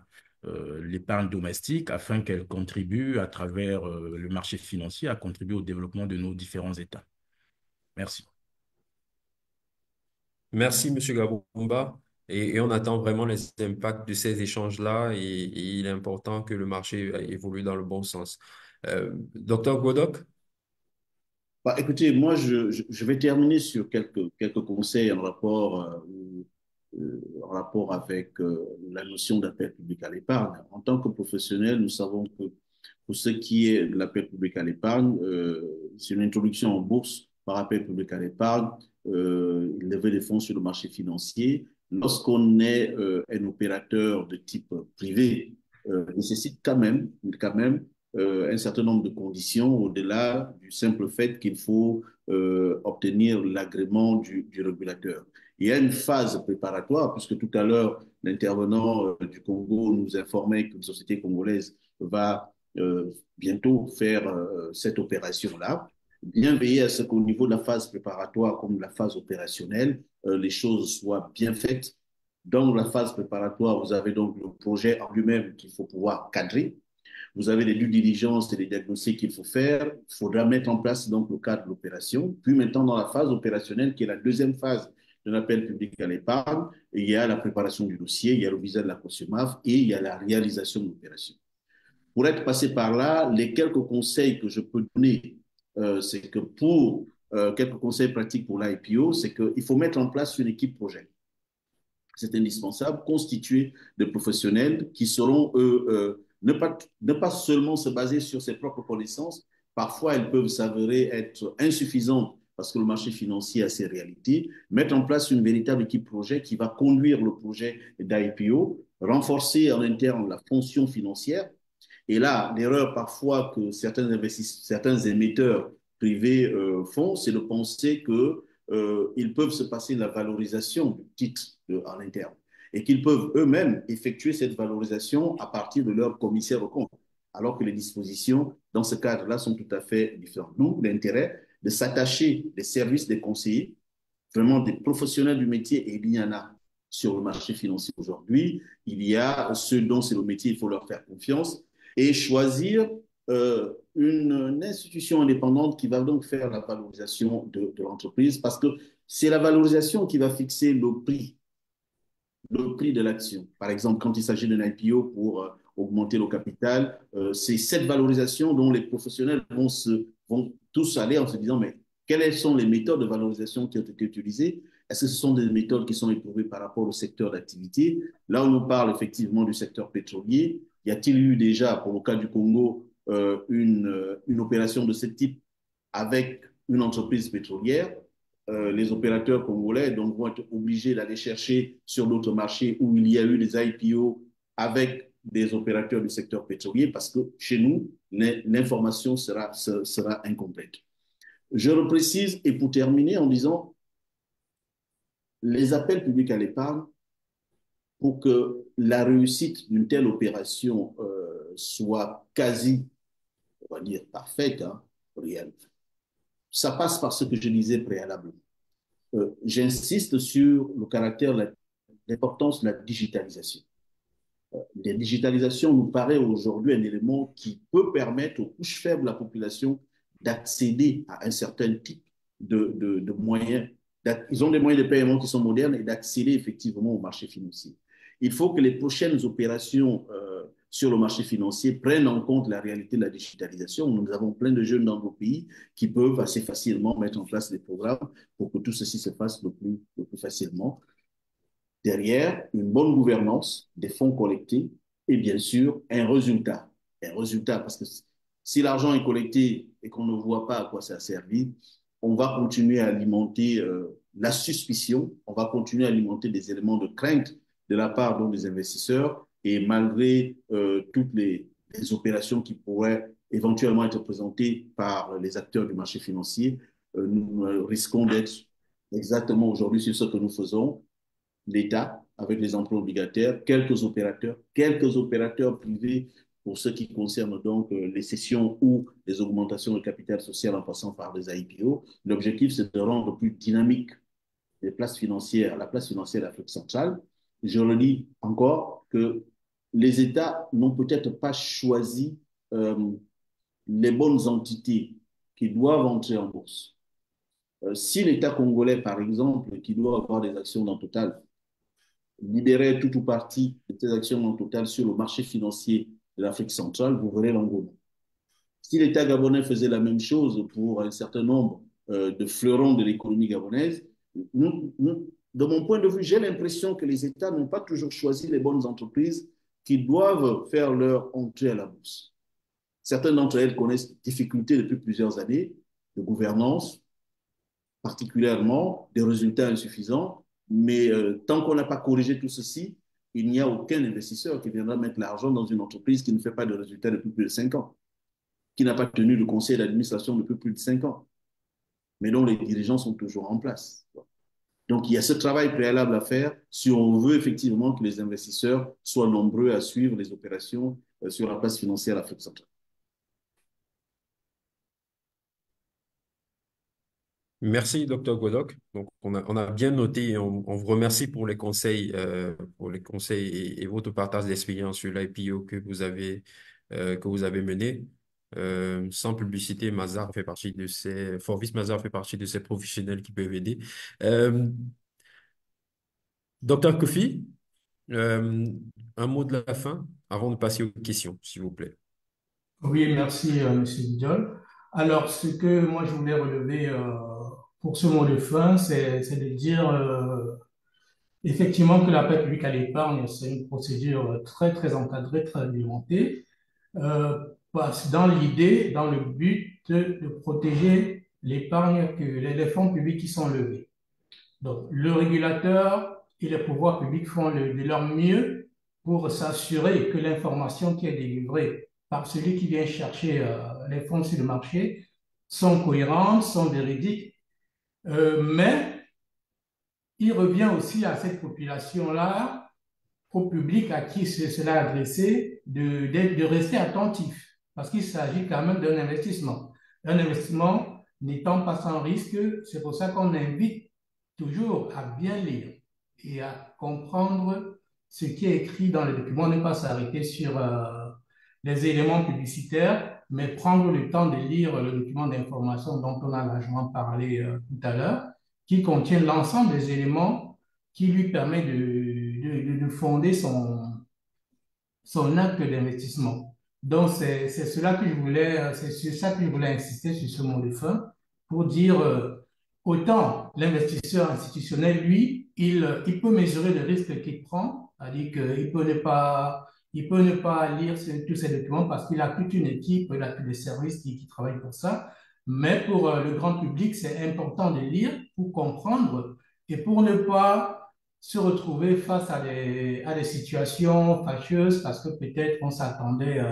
[SPEAKER 3] domestique, afin qu'elle contribue à travers le marché financier, à contribuer au développement de nos différents États. Merci.
[SPEAKER 1] Merci, Monsieur Gabumba. Et on attend vraiment les impacts de ces échanges-là et il est important que le marché évolue dans le bon sens. Docteur Godok?
[SPEAKER 2] Bah, écoutez, moi, je vais terminer sur quelques conseils en rapport avec la notion d'appel public à l'épargne. En tant que professionnel, nous savons que pour ce qui est de l'appel public à l'épargne, c'est une introduction en bourse par appel public à l'épargne, lever des fonds sur le marché financier. Lorsqu'on est un opérateur de type privé, nécessite quand même un certain nombre de conditions au-delà du simple fait qu'il faut obtenir l'agrément du régulateur. Il y a une phase préparatoire, puisque tout à l'heure, l'intervenant du Congo nous informait qu'une société congolaise va bientôt faire cette opération-là. Bien veiller à ce qu'au niveau de la phase préparatoire comme de la phase opérationnelle, les choses soient bien faites. Dans la phase préparatoire, vous avez donc le projet en lui-même qu'il faut pouvoir cadrer. Vous avez les due diligence et les diagnostics qu'il faut faire. Il faudra mettre en place donc le cadre de l'opération. Puis maintenant, dans la phase opérationnelle, qui est la deuxième phase de l'appel public à l'épargne, il y a la préparation du dossier, il y a le visa de la COSUMAF et il y a la réalisation de l'opération. Pour être passé par là, les quelques conseils que je peux donner, c'est que pour quelques conseils pratiques pour l'IPO, c'est qu'il faut mettre en place une équipe projet. C'est indispensable, constituée de professionnels qui seront, eux, ne pas seulement se baser sur ses propres connaissances. Parfois, elles peuvent s'avérer être insuffisantes parce que le marché financier a ses réalités. Mettre en place une véritable équipe projet qui va conduire le projet d'IPO, renforcer en interne la fonction financière. Et là, l'erreur parfois que certains émetteurs privés font, c'est de penser que ils peuvent se passer de la valorisation du titre en interne et qu'ils peuvent eux-mêmes effectuer cette valorisation à partir de leur commissaire aux comptes, alors que les dispositions dans ce cadre-là sont tout à fait différentes. D'où l'intérêt de s'attacher des services des conseillers, vraiment des professionnels du métier, et il y en a sur le marché financier aujourd'hui. Il y a ceux dont c'est le métier, il faut leur faire confiance et choisir une institution indépendante qui va donc faire la valorisation de l'entreprise parce que c'est la valorisation qui va fixer le prix de l'action. Par exemple, quand il s'agit d'un IPO pour augmenter le capital, c'est cette valorisation dont les professionnels vont tous aller en se disant, mais quelles sont les méthodes de valorisation qui ont été utilisées? Est-ce que ce sont des méthodes qui sont éprouvées par rapport au secteur d'activité? Là, on nous parle effectivement du secteur pétrolier. Y a-t-il eu déjà, pour le cas du Congo, une opération de ce type avec une entreprise pétrolière? Les opérateurs congolais donc, vont être obligés d'aller chercher sur d'autres marchés où il y a eu des IPO avec des opérateurs du secteur pétrolier parce que chez nous, l'information sera incomplète. Je le précise et pour terminer en disant, les appels publics à l'épargne, pour que la réussite d'une telle opération soit quasi, on va dire, parfaite, hein, réelle, ça passe par ce que je disais préalablement. J'insiste sur le caractère, l'importance de la digitalisation. La digitalisation nous paraît aujourd'hui un élément qui peut permettre aux couches faibles de la population d'accéder à un certain type de moyens. Ils ont des moyens de paiement qui sont modernes et d'accéder effectivement au marché financier. Il faut que les prochaines opérations sur le marché financier prennent en compte la réalité de la digitalisation. Nous avons plein de jeunes dans nos pays qui peuvent assez facilement mettre en place des programmes pour que tout ceci se fasse le plus facilement. Derrière, une bonne gouvernance des fonds collectés et bien sûr un résultat. Un résultat, parce que si l'argent est collecté et qu'on ne voit pas à quoi ça a servi, on va continuer à alimenter la suspicion, on va continuer à alimenter des éléments de crainte de la part donc, des investisseurs et malgré toutes les opérations qui pourraient éventuellement être présentées par les acteurs du marché financier, nous risquons d'être exactement aujourd'hui sur ce que nous faisons, l'État avec les emprunts obligataires, quelques opérateurs privés pour ce qui concerne donc les cessions ou les augmentations de capital social en passant par des IPO. L'objectif, c'est de rendre plus dynamique les places financières, la place financière d'Afrique centrale. Je le dis encore que les États n'ont peut-être pas choisi les bonnes entités qui doivent entrer en bourse. Si l'État congolais, par exemple, qui doit avoir des actions dans Total, libérer tout ou partie de ces actions en total sur le marché financier de l'Afrique centrale, vous verrez l'engouement. Si l'État gabonais faisait la même chose pour un certain nombre de fleurons de l'économie gabonaise, de mon point de vue, j'ai l'impression que les États n'ont pas toujours choisi les bonnes entreprises qui doivent faire leur entrée à la bourse. Certaines d'entre elles connaissent des difficultés depuis plusieurs années de gouvernance, particulièrement des résultats insuffisants. Mais tant qu'on n'a pas corrigé tout ceci, il n'y a aucun investisseur qui viendra mettre l'argent dans une entreprise qui ne fait pas de résultats depuis plus de 5 ans, qui n'a pas tenu le conseil d'administration depuis plus de 5 ans, mais dont les dirigeants sont toujours en place. Donc, il y a ce travail préalable à faire si on veut effectivement que les investisseurs soient nombreux à suivre les opérations sur la place financière d'Afrique centrale.
[SPEAKER 1] Merci, docteur Godok. Donc, on a bien noté et on vous remercie pour les conseils et votre partage d'expérience sur l'IPO que vous avez mené. Sans publicité, Forbis Mazar fait partie de ces professionnels qui peuvent aider. Euh, Docteur Kofi, euh, un mot de la fin avant de passer aux questions, s'il vous plaît.
[SPEAKER 4] Oui, merci, Monsieur Diol. Alors, ce que moi je voulais relever pour ce mot de fin, c'est de dire effectivement que l'appel public à l'épargne, c'est une procédure très, très encadrée, très réglementée, parce dans l'idée, dans le but de protéger l'épargne, les fonds publics qui sont levés. Donc, le régulateur et les pouvoirs publics font de leur mieux pour s'assurer que l'information qui est délivrée par celui qui vient chercher les fonds sur le marché sont cohérentes, sont véridiques, mais il revient aussi à cette population-là, au public à qui cela est adressé, de rester attentif, parce qu'il s'agit quand même d'un investissement. Un investissement n'étant pas sans risque, c'est pour ça qu'on invite toujours à bien lire et à comprendre ce qui est écrit dans les documents, ne pas s'arrêter sur les éléments publicitaires, mais prendre le temps de lire le document d'information dont on a largement parlé tout à l'heure, qui contient l'ensemble des éléments qui lui permet de fonder son acte d'investissement. Donc, c'est cela que je voulais, c'est sur ça que je voulais insister sur ce mot de fin pour dire autant l'investisseur institutionnel, lui, il peut mesurer le risque qu'il prend, c'est-à-dire il peut ne pas lire tous ces documents parce qu'il a toute une équipe, il a tous les services qui travaillent pour ça. Mais pour le grand public, c'est important de lire pour comprendre et pour ne pas se retrouver face à des situations fâcheuses parce que peut-être on s'attendait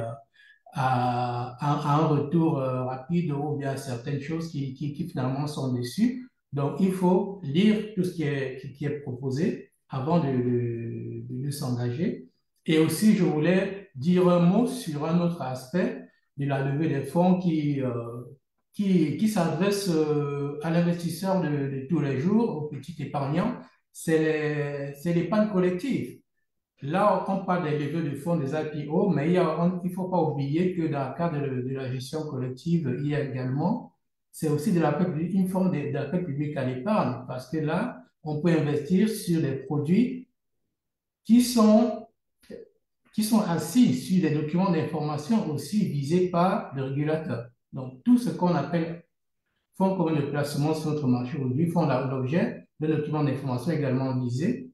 [SPEAKER 4] à un retour rapide ou bien à certaines choses qui finalement sont déçues. Donc, il faut lire tout ce qui est proposé avant de s'engager. Et aussi, je voulais dire un mot sur un autre aspect de la levée des fonds qui s'adresse à l'investisseur de tous les jours, au petit épargnant, c'est l'épargne collective. Là, on parle des levées de fonds des IPO, mais il ne faut pas oublier que dans le cadre de la gestion collective, il y a également, c'est aussi une forme d'appel public à l'épargne, parce que là, on peut investir sur des produits qui sont qui sont assis sur des documents d'information aussi visés par le régulateur. Donc, tout ce qu'on appelle fonds communs de placement sur notre marché aujourd'hui font l'objet de documents d'information également visés.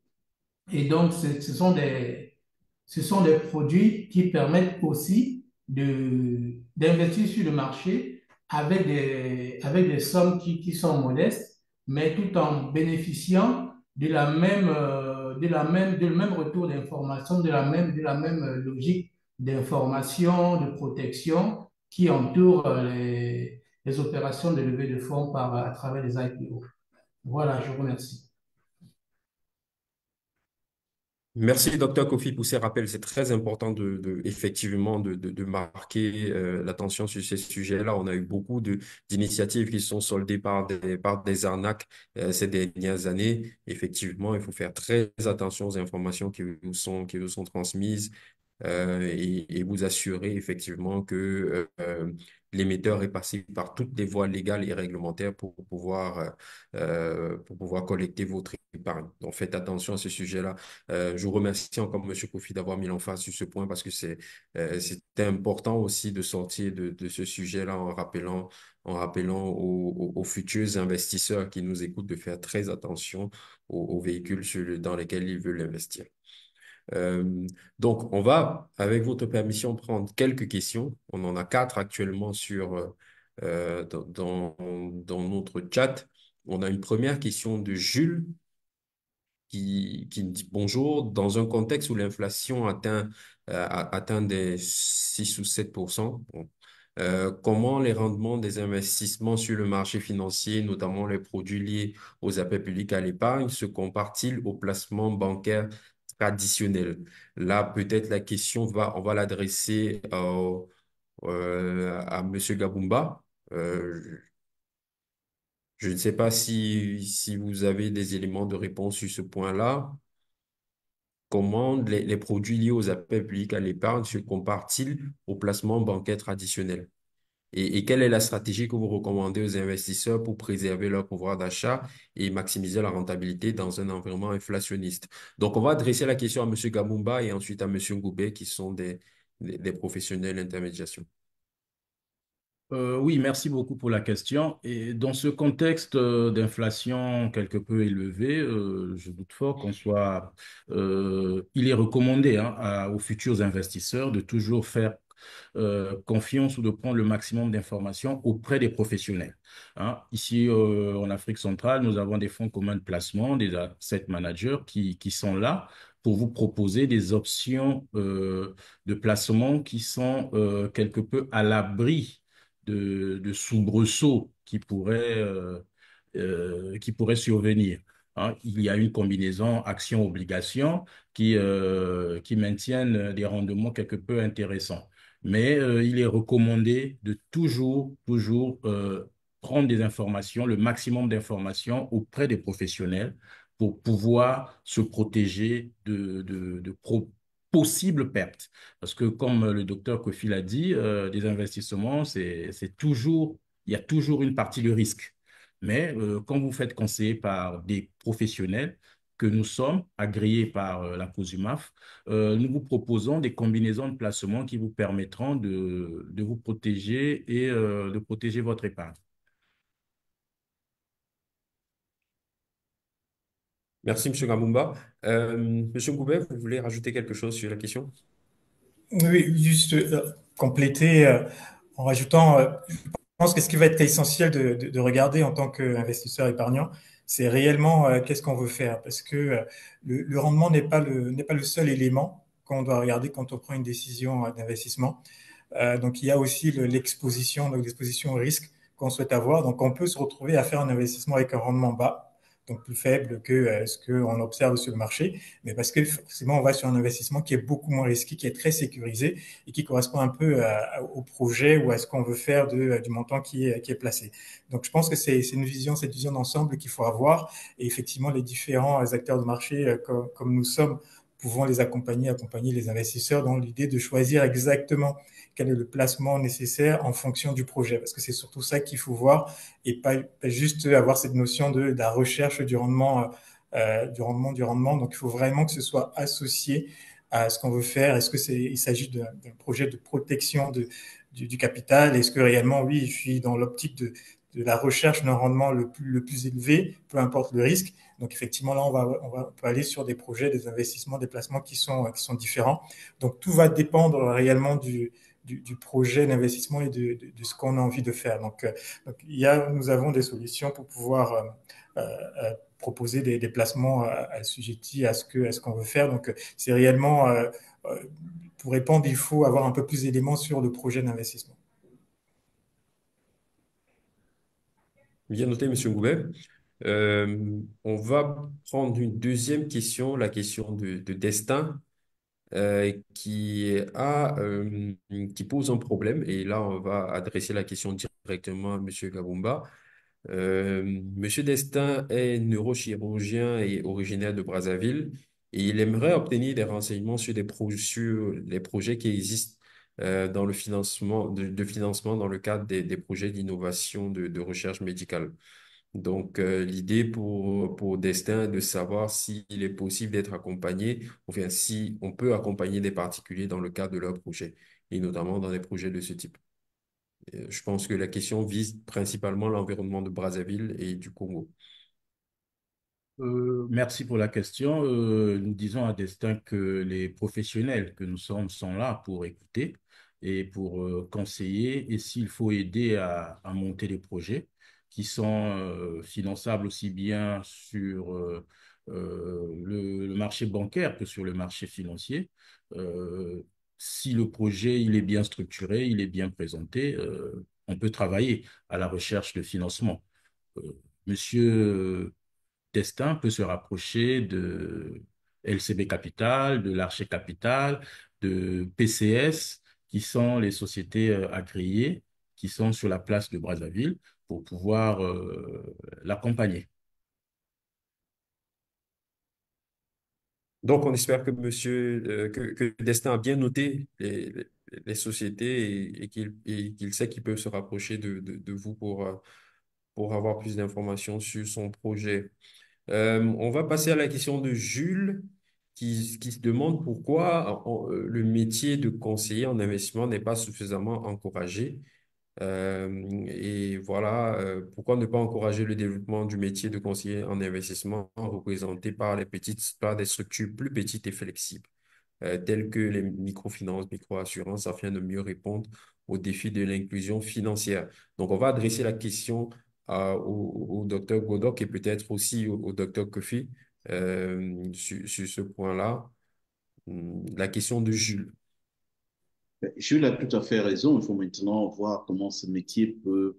[SPEAKER 4] Et donc, ce sont des produits qui permettent aussi d'investir sur le marché avec des sommes qui sont modestes, mais tout en bénéficiant du même retour d'information, de la même logique d'information, de protection qui entoure les opérations de levée de fonds à travers les IPO. Voilà, je vous remercie.
[SPEAKER 1] Merci, docteur Kofi, pour ces rappels. C'est très important effectivement, de marquer l'attention sur ces sujets-là. On a eu beaucoup d'initiatives qui sont soldées par des arnaques ces dernières années. Effectivement, il faut faire très attention aux informations qui vous sont transmises et vous assurer effectivement que l'émetteur est passé par toutes les voies légales et réglementaires pour pouvoir collecter votre épargne. Donc, faites attention à ce sujet-là. Je vous remercie encore, Monsieur Kofi, d'avoir mis l'emphase sur ce point parce que c'était important aussi de sortir de ce sujet-là en rappelant aux futurs investisseurs qui nous écoutent de faire très attention aux véhicules dans lesquels ils veulent investir. Euh, donc, on va, avec votre permission, prendre quelques questions. On en a 4 actuellement dans notre chat. On a une première question de Jules qui dit bonjour. Dans un contexte où l'inflation atteint des 6 ou 7%, bon, comment les rendements des investissements sur le marché financier, notamment les produits liés aux appels publics à l'épargne, se comparent-ils aux placements bancaires traditionnels? Là, peut-être la question on va l'adresser à Monsieur Gabumba. Je ne sais pas si vous avez des éléments de réponse sur ce point-là. Comment les produits liés aux appels publics à l'épargne se comparent-ils aux placements bancaires traditionnels? Et quelle est la stratégie que vous recommandez aux investisseurs pour préserver leur pouvoir d'achat et maximiser la rentabilité dans un environnement inflationniste? Donc, on va adresser la question à M. Gabumba et ensuite à M. Goubet, qui sont des professionnels d'intermédiation.
[SPEAKER 3] Oui, merci beaucoup pour la question. Et dans ce contexte d'inflation quelque peu élevé, je doute fort il est recommandé hein, aux futurs investisseurs de toujours faire confiance ou de prendre le maximum d'informations auprès des professionnels. Hein. Ici, en Afrique centrale, nous avons des fonds communs de placement, des asset managers qui sont là pour vous proposer des options de placement qui sont quelque peu à l'abri de soubresauts qui pourraient survenir. Hein. Il y a une combinaison action-obligation qui maintiennent des rendements quelque peu intéressants. Mais il est recommandé de toujours prendre des informations, le maximum d'informations auprès des professionnels pour pouvoir se protéger de possibles pertes. Parce que comme le docteur Kofi l'a dit, des investissements, il y a toujours une partie de risque. Mais quand vous faites conseiller par des professionnels, que nous sommes agréés par la COSUMAF, nous vous proposons des combinaisons de placement qui vous permettront de vous protéger et de protéger votre épargne.
[SPEAKER 1] Merci, M. Gabumba. M. Goubet, vous voulez rajouter quelque chose sur la question?
[SPEAKER 5] Oui, juste compléter en rajoutant, je pense que ce qui va être essentiel de regarder en tant qu'investisseur épargnant, c'est réellement qu'est-ce qu'on veut faire. Parce que le rendement n'est pas le seul élément qu'on doit regarder quand on prend une décision d'investissement. Donc, il y a aussi l'exposition au risque qu'on souhaite avoir. Donc, on peut se retrouver à faire un investissement avec un rendement bas, donc plus faible que ce qu'on observe sur le marché, mais parce que forcément, on va sur un investissement qui est beaucoup moins risqué, qui est très sécurisé et qui correspond un peu au projet ou à ce qu'on veut faire du montant qui est placé. Donc, je pense que c'est cette vision d'ensemble qu'il faut avoir. Et effectivement, les différents acteurs de marché, comme nous sommes, pouvons les accompagner les investisseurs dans l'idée de choisir exactement quel est le placement nécessaire en fonction du projet. Parce que c'est surtout ça qu'il faut voir et pas juste avoir cette notion de la recherche du rendement. Donc, il faut vraiment que ce soit associé à ce qu'on veut faire? Est-ce que il s'agit d'un projet de protection du capital? Est-ce que réellement, oui, je suis dans l'optique de la recherche d'un rendement le plus élevé, peu importe le risque? Donc effectivement, là, on peut aller sur des projets, des investissements, des placements qui sont différents. Donc tout va dépendre réellement du projet d'investissement et de ce qu'on a envie de faire. Donc nous avons des solutions pour pouvoir proposer des placements assujettis à ce qu'on veut faire. Donc c'est réellement, pour répondre, il faut avoir un peu plus d'éléments sur le projet d'investissement.
[SPEAKER 1] Bien noté, Monsieur Gouvet. On va prendre une deuxième question, la question de destin, qui pose un problème. Et là, on va adresser la question directement à Monsieur Gabumba. Monsieur Destin est neurochirurgien et originaire de Brazzaville et il aimerait obtenir des renseignements sur les projets qui existent dans le financement de financement dans le cadre des projets d'innovation de recherche médicale. Donc, l'idée pour Destin est de savoir s'il est possible d'être accompagné, enfin, si on peut accompagner des particuliers dans le cadre de leurs projets, et notamment dans des projets de ce type. Je pense que la question vise principalement l'environnement de Brazzaville et du Congo.
[SPEAKER 3] Merci pour la question. Nous disons à Destin que les professionnels que nous sommes sont là pour écouter et pour conseiller et s'il faut aider à monter des projets qui sont finançables aussi bien sur le marché bancaire que sur le marché financier. Euh, Si le projet il est bien structuré, il est bien présenté, on peut travailler à la recherche de financement. Monsieur Destin peut se rapprocher de LCB Capital, de l'Arché Capital, de PCS, qui sont les sociétés agréées qui sont sur la place de Brazzaville pour pouvoir l'accompagner.
[SPEAKER 1] Donc, on espère que que Destin a bien noté les sociétés et qu'il sait qu'il peut se rapprocher de vous pour avoir plus d'informations sur son projet. On va passer à la question de Jules qui se demande pourquoi le métier de conseiller en investissement n'est pas suffisamment encouragé. Et voilà, pourquoi ne pas encourager le développement du métier de conseiller en investissement représenté par des structures plus petites et flexibles, telles que les microfinances, microassurances, afin de mieux répondre aux défis de l'inclusion financière. Donc, on va adresser la question au docteur Godok et peut-être aussi au docteur Kofi sur ce point-là. La question de Jules.
[SPEAKER 2] Jules a tout à fait raison. Il faut maintenant voir comment ce métier peut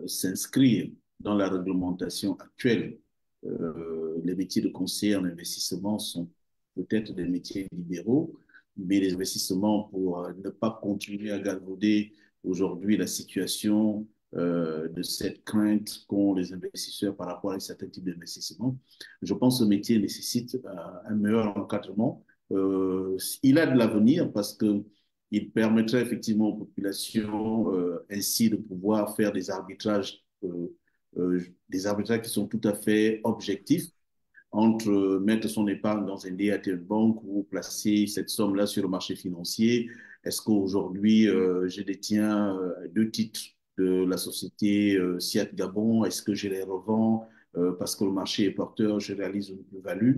[SPEAKER 2] s'inscrire dans la réglementation actuelle. Les métiers de conseiller en investissement sont peut-être des métiers libéraux, mais les investissements pour ne pas continuer à galvauder aujourd'hui la situation de cette crainte qu'ont les investisseurs par rapport à certains types d'investissements. Je pense que ce métier nécessite un meilleur encadrement. Il a de l'avenir parce que il permettrait effectivement aux populations ainsi de pouvoir faire des arbitrages qui sont tout à fait objectifs entre mettre son épargne dans un DAT banque ou placer cette somme-là sur le marché financier. Est-ce qu'aujourd'hui, je détiens deux titres de la société Siat Gabon? Est-ce que je les revends parce que le marché est porteur, je réalise une plus-value?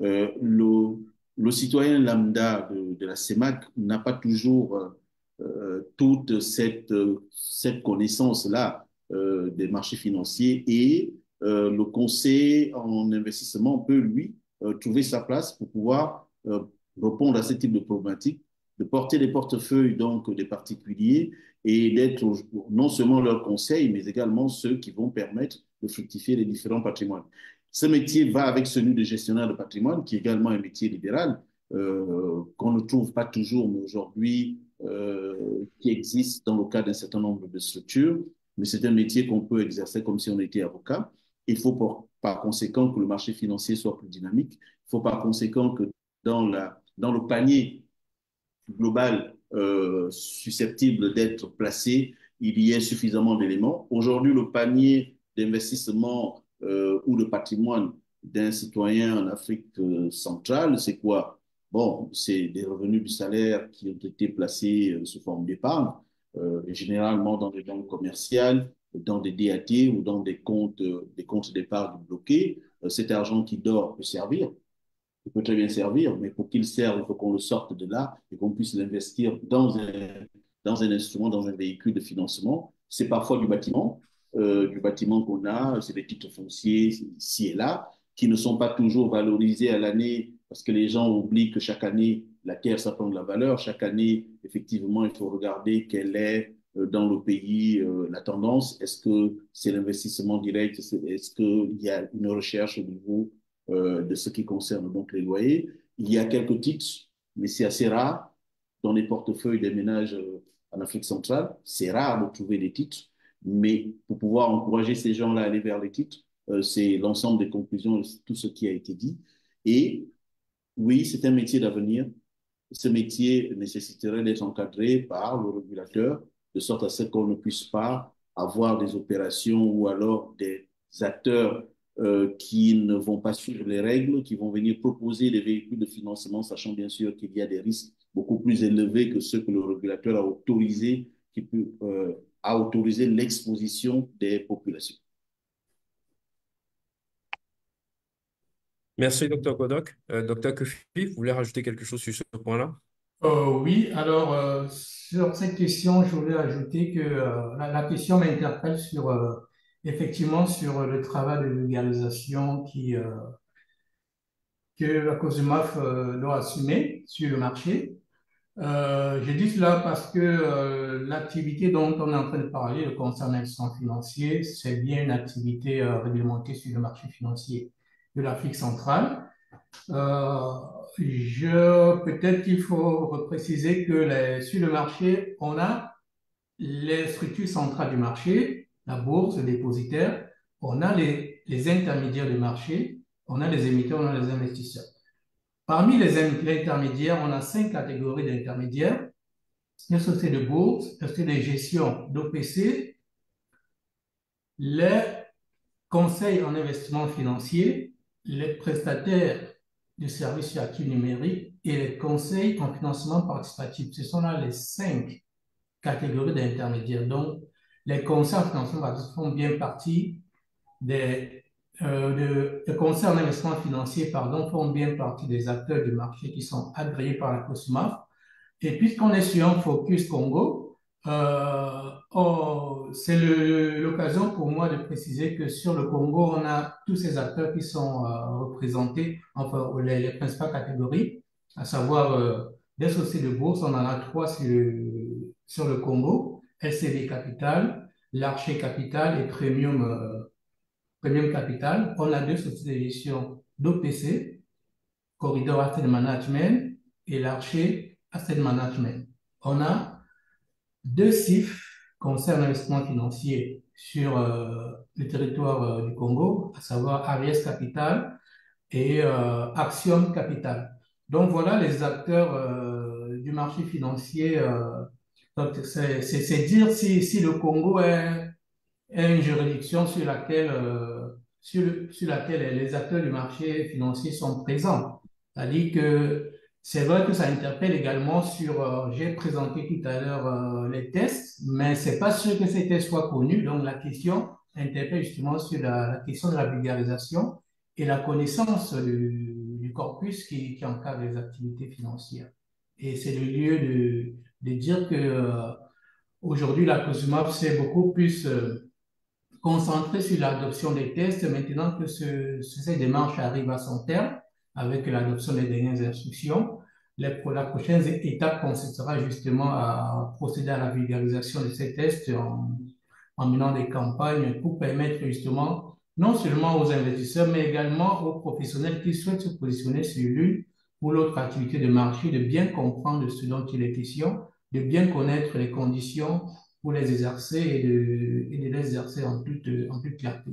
[SPEAKER 2] Euh, le, le citoyen lambda de la CEMAC n'a pas toujours toute cette connaissance-là des marchés financiers et le conseil en investissement peut, lui, trouver sa place pour pouvoir répondre à ce type de problématiques, de porter les portefeuilles donc des particuliers et d'être non seulement leurs conseils, mais également ceux qui vont permettre de fructifier les différents patrimoines. Ce métier va avec celui de gestionnaire de patrimoine, qui est également un métier libéral, qu'on ne trouve pas toujours, mais aujourd'hui, qui existe dans le cadre d'un certain nombre de structures. Mais c'est un métier qu'on peut exercer comme si on était avocat. Il faut par conséquent que le marché financier soit plus dynamique. Il faut par conséquent que dans le panier global susceptible d'être placé, il y ait suffisamment d'éléments. Aujourd'hui, le panier d'investissement ou de patrimoine d'un citoyen en Afrique centrale, c'est quoi? Bon, c'est des revenus du salaire qui ont été placés sous forme d'épargne, généralement dans des banques commerciales, dans des DAT ou dans des comptes d'épargne bloqués. Cet argent qui dort peut servir, il peut très bien servir, mais pour qu'il serve, il faut qu'on le sorte de là et qu'on puisse l'investir dans un instrument, dans un véhicule de financement. C'est parfois du bâtiment qu'on a, c'est des titres fonciers ici et là, qui ne sont pas toujours valorisés à l'année, parce que les gens oublient que chaque année, la terre, ça prend de la valeur. Chaque année, effectivement, il faut regarder quelle est dans le pays la tendance. Est-ce que c'est l'investissement direct? Est-ce qu'il y a une recherche au niveau de ce qui concerne donc les loyers? Il y a quelques titres, mais c'est assez rare dans les portefeuilles des ménages en Afrique centrale. C'est rare de trouver des titres, mais pour pouvoir encourager ces gens-là à aller vers les titres, c'est l'ensemble des conclusions, tout ce qui a été dit. Et oui, c'est un métier d'avenir. Ce métier nécessiterait d'être encadré par le régulateur, de sorte à ce qu'on ne puisse pas avoir des opérations ou alors des acteurs qui ne vont pas suivre les règles, qui vont venir proposer des véhicules de financement, sachant bien sûr qu'il y a des risques beaucoup plus élevés que ceux que le régulateur a autorisé, a autorisé l'exposition des populations.
[SPEAKER 1] Merci, docteur Godok. Docteur Kofi, vous voulez rajouter quelque chose sur ce point-là?
[SPEAKER 4] Oui, alors sur cette question, je voulais ajouter que la question m'interpelle sur effectivement sur le travail de vulgarisation que la COSUMAF doit assumer sur le marché. Je dis cela parce que l'activité dont on est en train de parler, le conseil d'investissement financier, c'est bien une activité réglementée sur le marché financier de l'Afrique centrale. Euh, Peut-être qu'il faut préciser que sur le marché, on a les structures centrales du marché, la bourse, le dépositaire, on a les intermédiaires du marché, on a les émetteurs, on a les investisseurs. Parmi les intermédiaires, on a 5 catégories d'intermédiaires: les sociétés de bourse, les sociétés de gestion d'OPC, les conseils en investissement financier, les prestataires de services sur actifs numériques et les conseils en financement participatif. Ce sont là les 5 catégories d'intermédiaires. Donc, les conseils en financement participatif font bien partie les conseils en investissement financier, pardon, font bien partie des acteurs du marché qui sont agréés par la COSMAF. Et puisqu'on est sur un focus Congo, c'est l'occasion pour moi de préciser que sur le Congo, on a tous ces acteurs qui sont représentés, enfin les principales catégories, à savoir des sociétés de bourse. On en a 3 sur le Congo: SCB Capital, Larcher Capital et Premium Capital. On a 2 sociétés de gestion d'OPC, Corridor Asset Management et Larcher Asset Management. On a 2 CIF, concernant l'investissement financier, sur le territoire du Congo, à savoir Aries Capital et Axiom Capital. Donc voilà les acteurs du marché financier. Donc c'est dire si le Congo est une juridiction sur laquelle les acteurs du marché financier sont présents. C'est-à-dire que c'est vrai que ça interpelle également sur, j'ai présenté tout à l'heure les tests, mais c'est pas sûr que ces tests soient connus. Donc la question interpelle justement sur la question de la vulgarisation et la connaissance du corpus qui encadre les activités financières. Et c'est le lieu de dire que aujourd'hui la COSUMAF s'est beaucoup plus concentré sur l'adoption des tests maintenant que ces démarches arrivent à son terme avec l'adoption des dernières instructions. La prochaine étape consistera justement à procéder à la vulgarisation de ces tests en menant des campagnes pour permettre justement non seulement aux investisseurs, mais également aux professionnels qui souhaitent se positionner sur l'une ou l'autre activité de marché, de bien comprendre ce dont il est question, de bien connaître les conditions pour les exercer et de les exercer en toute clarté.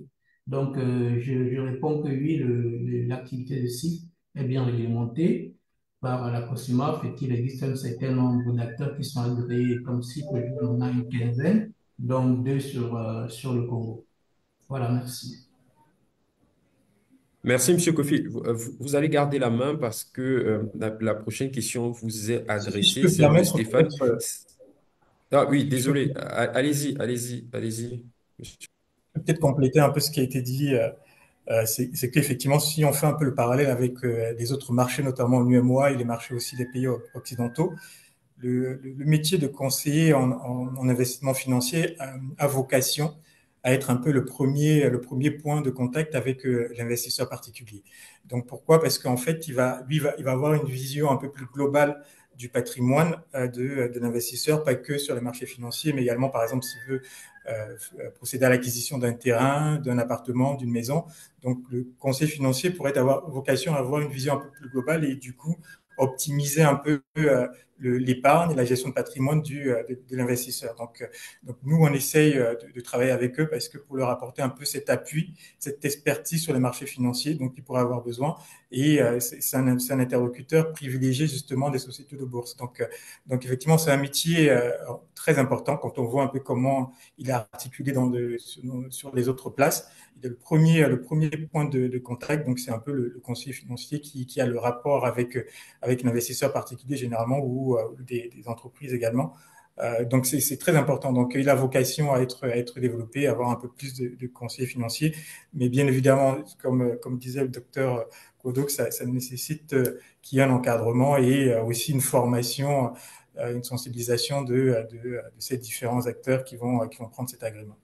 [SPEAKER 4] Donc, je réponds que oui, l'activité de CIF est bien réglementée par la COSUMAF et qu'il existe un certain nombre d'acteurs qui sont agréés comme CIF. On en a une quinzaine, donc 2 sur le Congo. Voilà, merci.
[SPEAKER 1] Merci, Monsieur Kofi. Vous allez garder la main parce que la prochaine question vous est
[SPEAKER 5] Si je
[SPEAKER 1] adressée,
[SPEAKER 5] peux me
[SPEAKER 1] celle de
[SPEAKER 5] permettre,
[SPEAKER 1] Stéphane.
[SPEAKER 5] peut-être,
[SPEAKER 1] Ah oui,
[SPEAKER 5] je peux
[SPEAKER 1] désolé. Allez-y, allez-y, allez-y.
[SPEAKER 5] peut-être compléter un peu ce qui a été dit. C'est qu'effectivement, si on fait un peu le parallèle avec les autres marchés, notamment l'UMOA et les marchés aussi des pays occidentaux, le métier de conseiller en investissement financier a vocation à être un peu le premier point de contact avec l'investisseur particulier. Donc pourquoi? Parce qu'en fait, il va avoir une vision un peu plus globale du patrimoine de l'investisseur, pas que sur les marchés financiers, mais également, par exemple, s'il veut procéder à l'acquisition d'un terrain, d'un appartement, d'une maison. Donc le conseiller financier pourrait avoir vocation à avoir une vision un peu plus globale et du coup optimiser un peu l'épargne et la gestion de patrimoine de l'investisseur. Donc, nous, on essaye de travailler avec eux parce que pour leur apporter un peu cet appui, cette expertise sur les marchés financiers dont ils pourraient avoir besoin. Et c'est un interlocuteur privilégié justement des sociétés de bourse. Donc effectivement, c'est un métier très important quand on voit un peu comment il est articulé sur les autres places. Le premier point de contact, donc c'est un peu le conseiller financier qui a le rapport avec l'investisseur particulier généralement ou des entreprises également. Donc c'est très important. Donc il a vocation à être développé, à avoir un peu plus de conseillers financiers. Mais bien évidemment, comme disait le docteur Kodok, ça nécessite qu'il y ait un encadrement et aussi une formation, une sensibilisation de ces différents acteurs qui vont prendre cet agrément.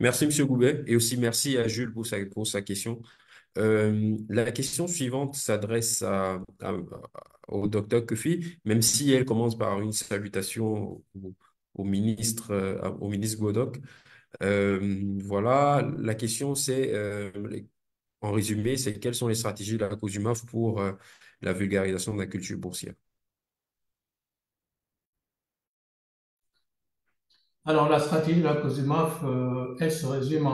[SPEAKER 1] Merci, Monsieur Goubet, et aussi merci à Jules pour sa question. La question suivante s'adresse au docteur Kofi, même si elle commence par une salutation au ministre Godok. Voilà, la question c'est, en résumé, c'est quelles sont les stratégies de la COSUMAF pour la vulgarisation de la culture boursière?
[SPEAKER 4] Alors, la stratégie de la COSUMAF, elle se résume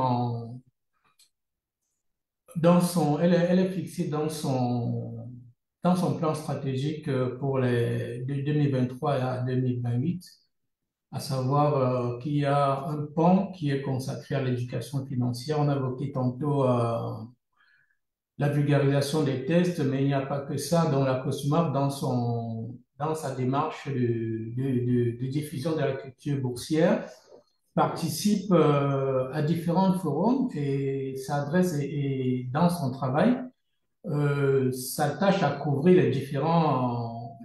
[SPEAKER 4] elle est fixée dans son plan stratégique pour de 2023 à 2028, à savoir qu'il y a un pan qui est consacré à l'éducation financière. On a évoqué tantôt la vulgarisation des tests, mais il n'y a pas que ça. Dans la COSUMAF, dans sa démarche de diffusion de la culture boursière, participe à différents forums et s'adresse et dans son travail s'attache à couvrir les différents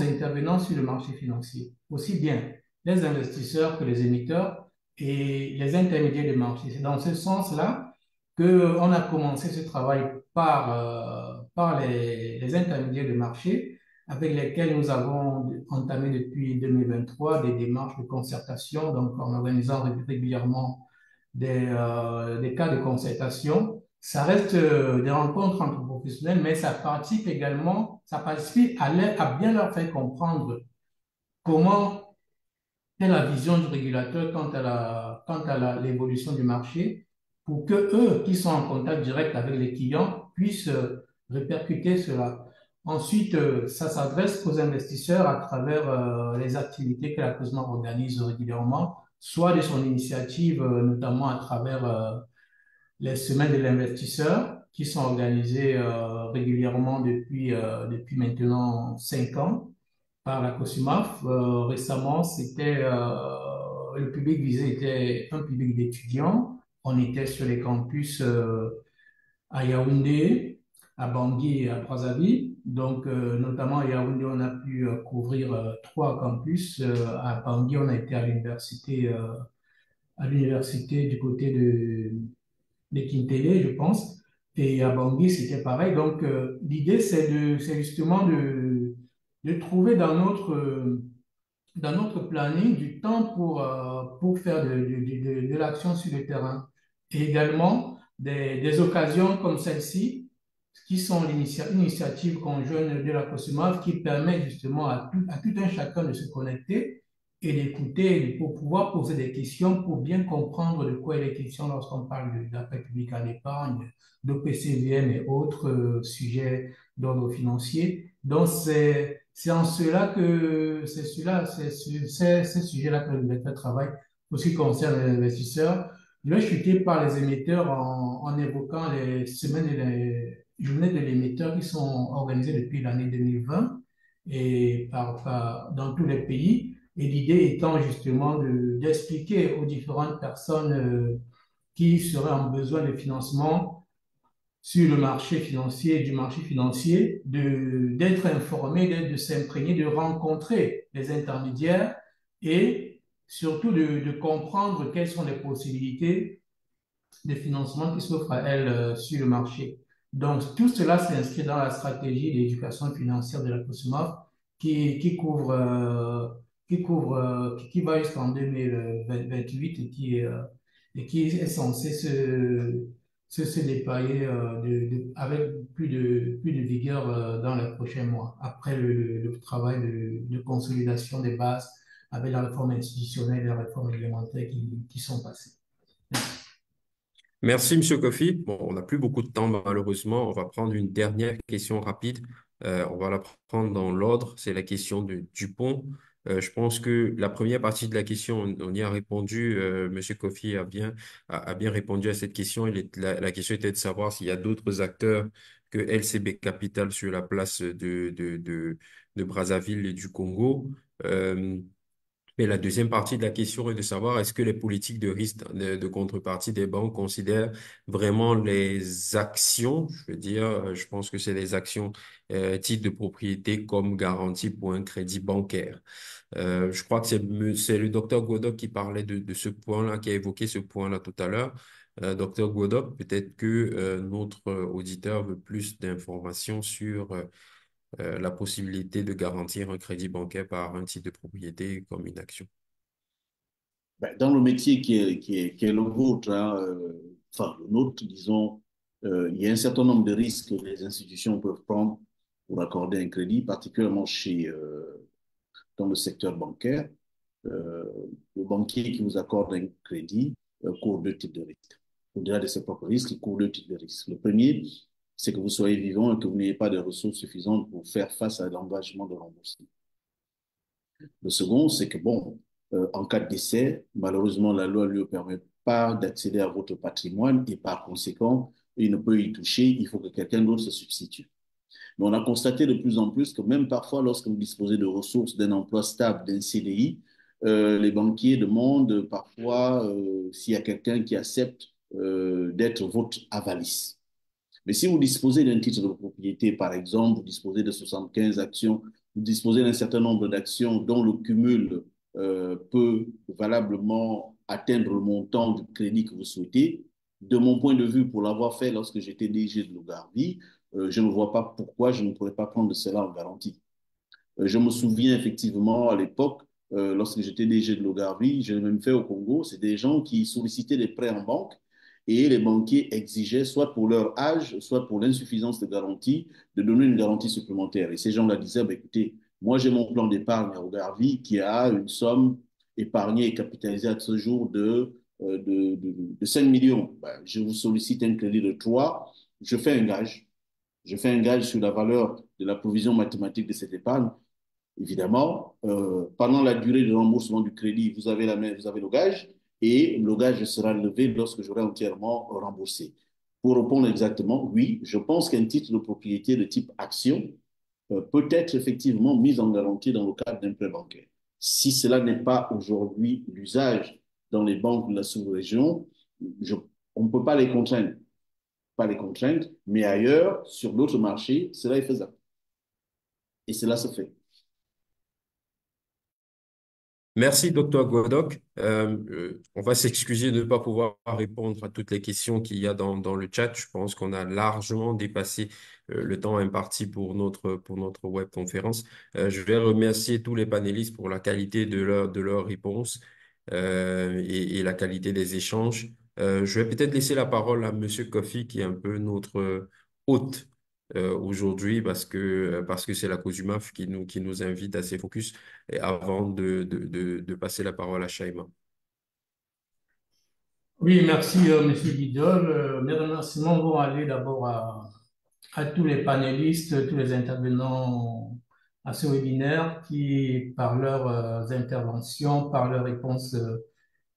[SPEAKER 4] intervenants sur le marché financier, aussi bien les investisseurs que les émetteurs et les intermédiaires de marché. C'est dans ce sens-là qu'on a commencé ce travail par les intermédiaires de marché avec lesquels nous avons entamé depuis 2023 des démarches de concertation, donc en organisant régulièrement des cas de concertation. Ça reste des rencontres entre professionnels, mais ça participe à bien leur faire comprendre comment est la vision du régulateur quant à l'évolution du marché pour que eux, qui sont en contact direct avec les clients, puissent répercuter cela. Ensuite, ça s'adresse aux investisseurs à travers les activités que la COSMA organise régulièrement, soit de son initiative, notamment à travers les semaines de l'investisseur qui sont organisées régulièrement depuis maintenant 5 ans par la COSUMAF. Récemment, le public visé était un public d'étudiants. On était sur les campus à Yaoundé, à Bangui et à Brazzaville. Donc, notamment à Yaoundé, on a pu couvrir 3 campus. À Bangui, on a été à l'université du côté de Kintélé, je pense. Et à Bangui, c'était pareil. Donc, l'idée, c'est justement de trouver dans notre planning du temps pour faire de l'action sur le terrain. Et également, des occasions comme celle-ci, qui sont une initiative conjointe de la COSUMAF qui permet justement à tout un chacun de se connecter et d'écouter pour pouvoir poser des questions pour bien comprendre de quoi il est question lorsqu'on parle d'appel public à l'épargne, d'OPCVM et autres sujets d'ordre financier. Donc, c'est en cela que c'est ces sujets-là que le directeur travaille pour ce qui concerne les investisseurs. Je vais chuter par les émetteurs en évoquant les semaines et les journées de l'émetteur qui sont organisées depuis l'année 2020 et dans tous les pays. Et l'idée étant justement d'expliquer aux différentes personnes qui seraient en besoin de financement sur le marché financier, du marché financier, d'être informés, de s'imprégner, de rencontrer les intermédiaires et surtout de comprendre quelles sont les possibilités de financement qui s'offrent à elles sur le marché. Donc, tout cela s'inscrit dans la stratégie d'éducation financière de la COSUMAF qui couvre, qui va jusqu'en 2028 et qui est censé se déployer avec plus de vigueur dans les prochains mois, après le travail de consolidation des bases avec la réforme institutionnelle et la réforme réglementaire qui sont passées.
[SPEAKER 1] Merci, Monsieur Kofi. Bon, on n'a plus beaucoup de temps, malheureusement. On va prendre une dernière question rapide. On va la prendre dans l'ordre. C'est la question de Dupont. Je pense que la première partie de la question, on y a répondu. Monsieur Kofi a bien répondu à cette question. La question était de savoir s'il y a d'autres acteurs que LCB Capital sur la place de Brazzaville et du Congo. Euh, mais la deuxième partie de la question est de savoir est-ce que les politiques de risque de contrepartie des banques considèrent vraiment les actions, je veux dire, je pense que c'est les actions titres de propriété comme garantie pour un crédit bancaire. Je crois que c'est le docteur Godot qui parlait de ce point-là, qui a évoqué ce point-là tout à l'heure. Docteur Godot, peut-être que notre auditeur veut plus d'informations sur la possibilité de garantir un crédit bancaire par un titre de propriété comme une action.
[SPEAKER 2] Ben, dans le métier qui est le vôtre, hein, enfin le nôtre, disons, il y a un certain nombre de risques que les institutions peuvent prendre pour accorder un crédit, particulièrement dans le secteur bancaire. Euh, le banquier qui vous accorde un crédit court deux types de risques. Au-delà de ses propres risques, il court deux types de risques. Le premier, c'est que vous soyez vivant et que vous n'ayez pas de ressources suffisantes pour faire face à l'engagement de remboursement. Le second, c'est que, bon, en cas de décès, malheureusement, la loi ne lui permet pas d'accéder à votre patrimoine et par conséquent, il ne peut y toucher, il faut que quelqu'un d'autre se substitue. Mais on a constaté de plus en plus que même parfois, lorsque vous disposez de ressources, d'un emploi stable, d'un CDI, les banquiers demandent parfois s'il y a quelqu'un qui accepte d'être votre avalice. Mais si vous disposez d'un titre de propriété, par exemple, vous disposez de 75 actions, vous disposez d'un certain nombre d'actions dont le cumul peut valablement atteindre le montant du crédit que vous souhaitez, de mon point de vue, pour l'avoir fait lorsque j'étais DG de Logarvie, je ne vois pas pourquoi je ne pourrais pas prendre cela en garantie. Je me souviens effectivement à l'époque, lorsque j'étais DG de Logarvie, je l'ai même fait au Congo, c'est des gens qui sollicitaient des prêts en banque et les banquiers exigeaient, soit pour leur âge, soit pour l'insuffisance de garantie, de donner une garantie supplémentaire. Et ces gens-là disaient, bah, écoutez, moi j'ai mon plan d'épargne à Logarvie qui a une somme épargnée et capitalisée à ce jour de 5 millions. Ben, je vous sollicite un crédit de 3, je fais un gage. Je fais un gage sur la valeur de la provision mathématique de cette épargne. Évidemment, pendant la durée de remboursement du crédit, vous avez vous avez le gage et le gage sera levé lorsque j'aurai entièrement remboursé. Pour répondre exactement, oui, je pense qu'un titre de propriété de type action peut être effectivement mis en garantie dans le cadre d'un prêt bancaire. Si cela n'est pas aujourd'hui l'usage dans les banques de la sous-région, on ne peut pas les contraindre. Pas les contraindre, mais ailleurs, sur d'autres marchés, cela est faisable. Et cela se fait.
[SPEAKER 1] Merci, docteur Godok. On va s'excuser de ne pas pouvoir répondre à toutes les questions qu'il y a dans le chat. Je pense qu'on a largement dépassé le temps imparti pour notre webconférence. Je vais remercier tous les panélistes pour la qualité de leurs réponses et la qualité des échanges. Je vais peut-être laisser la parole à Monsieur Kofi, qui est un peu notre hôte aujourd'hui parce que c'est la COSUMAF qui nous invite à ces focus et avant de passer la parole à Shaima.
[SPEAKER 4] Oui, merci, Monsieur Guidol. Mes remerciements vont aller d'abord à tous les panélistes, tous les intervenants à ce webinaire qui, par leurs interventions, par leurs réponses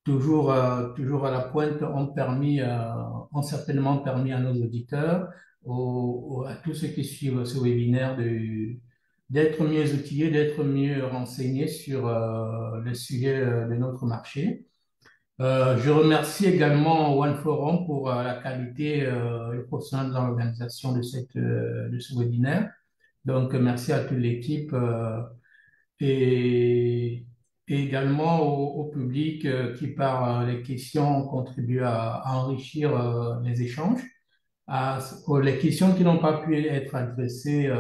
[SPEAKER 4] toujours à la pointe, ont certainement permis à nos auditeurs, à tous ceux qui suivent ce webinaire d'être mieux outillés, d'être mieux renseignés sur le sujet de notre marché. Je remercie également One Forum pour la qualité et le professionnel dans l'organisation de ce webinaire. Donc, merci à toute l'équipe et, et également au public qui, par les questions, contribue à enrichir les échanges. Pour les questions qui n'ont pas pu être adressées,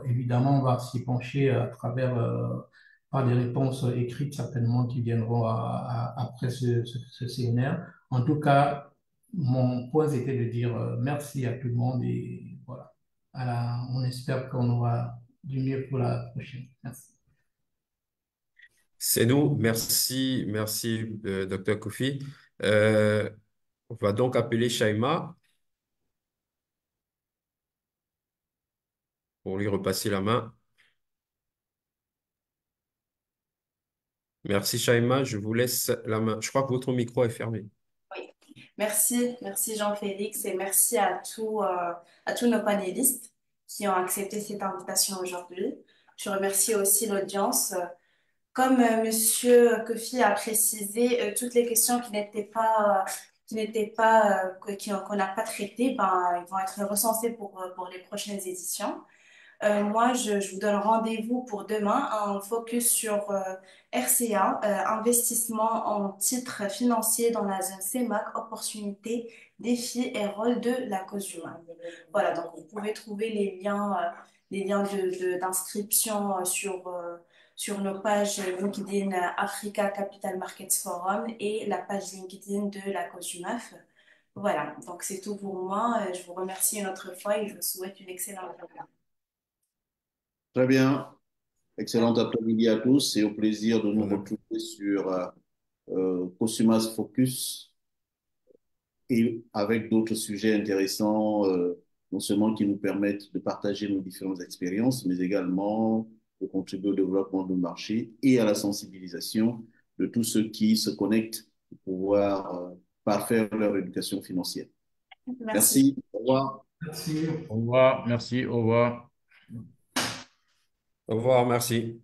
[SPEAKER 4] évidemment, on va s'y pencher à travers par des réponses écrites certainement qui viendront après ce séminaire. En tout cas, mon point c'était de dire merci à tout le monde et voilà. On espère qu'on aura du mieux pour la prochaine. Merci.
[SPEAKER 1] C'est nous. Merci, merci, Dr. Kofi. Euh, on va donc appeler Shaima pour lui repasser la main. Merci, Shaima. Je vous laisse la main. Je crois que votre micro est fermé.
[SPEAKER 6] Oui. Merci Jean-Félix et merci à tous nos panélistes qui ont accepté cette invitation aujourd'hui. Je remercie aussi l'audience. Comme Monsieur Kofi a précisé, toutes les questions qu'on n'a pas traitées, ben, ils vont être recensées pour les prochaines éditions. Moi, je vous donne rendez-vous pour demain, un focus sur RCA, investissement en titres financiers dans la zone CEMAC, opportunités, défis et rôle de la cause humaine. Voilà, donc vous pouvez trouver les liens d'inscription sur nos pages LinkedIn Africa Capital Markets Forum et la page LinkedIn de la cause UMAF. Voilà, donc c'est tout pour moi. Je vous remercie une autre fois et je vous souhaite une excellente journée.
[SPEAKER 2] Très bien. Excellent après-midi à tous et au plaisir de nous
[SPEAKER 3] Voilà.
[SPEAKER 2] retrouver sur Consumas Focus et avec d'autres sujets intéressants, non seulement qui nous permettent de partager nos différentes expériences, mais également de contribuer au développement du marché et à la sensibilisation de tous ceux qui se connectent pour pouvoir parfaire leur éducation financière.
[SPEAKER 6] Merci.
[SPEAKER 2] Merci. Au revoir.
[SPEAKER 4] Merci.
[SPEAKER 3] Au revoir, merci, au revoir.
[SPEAKER 1] Au revoir, merci.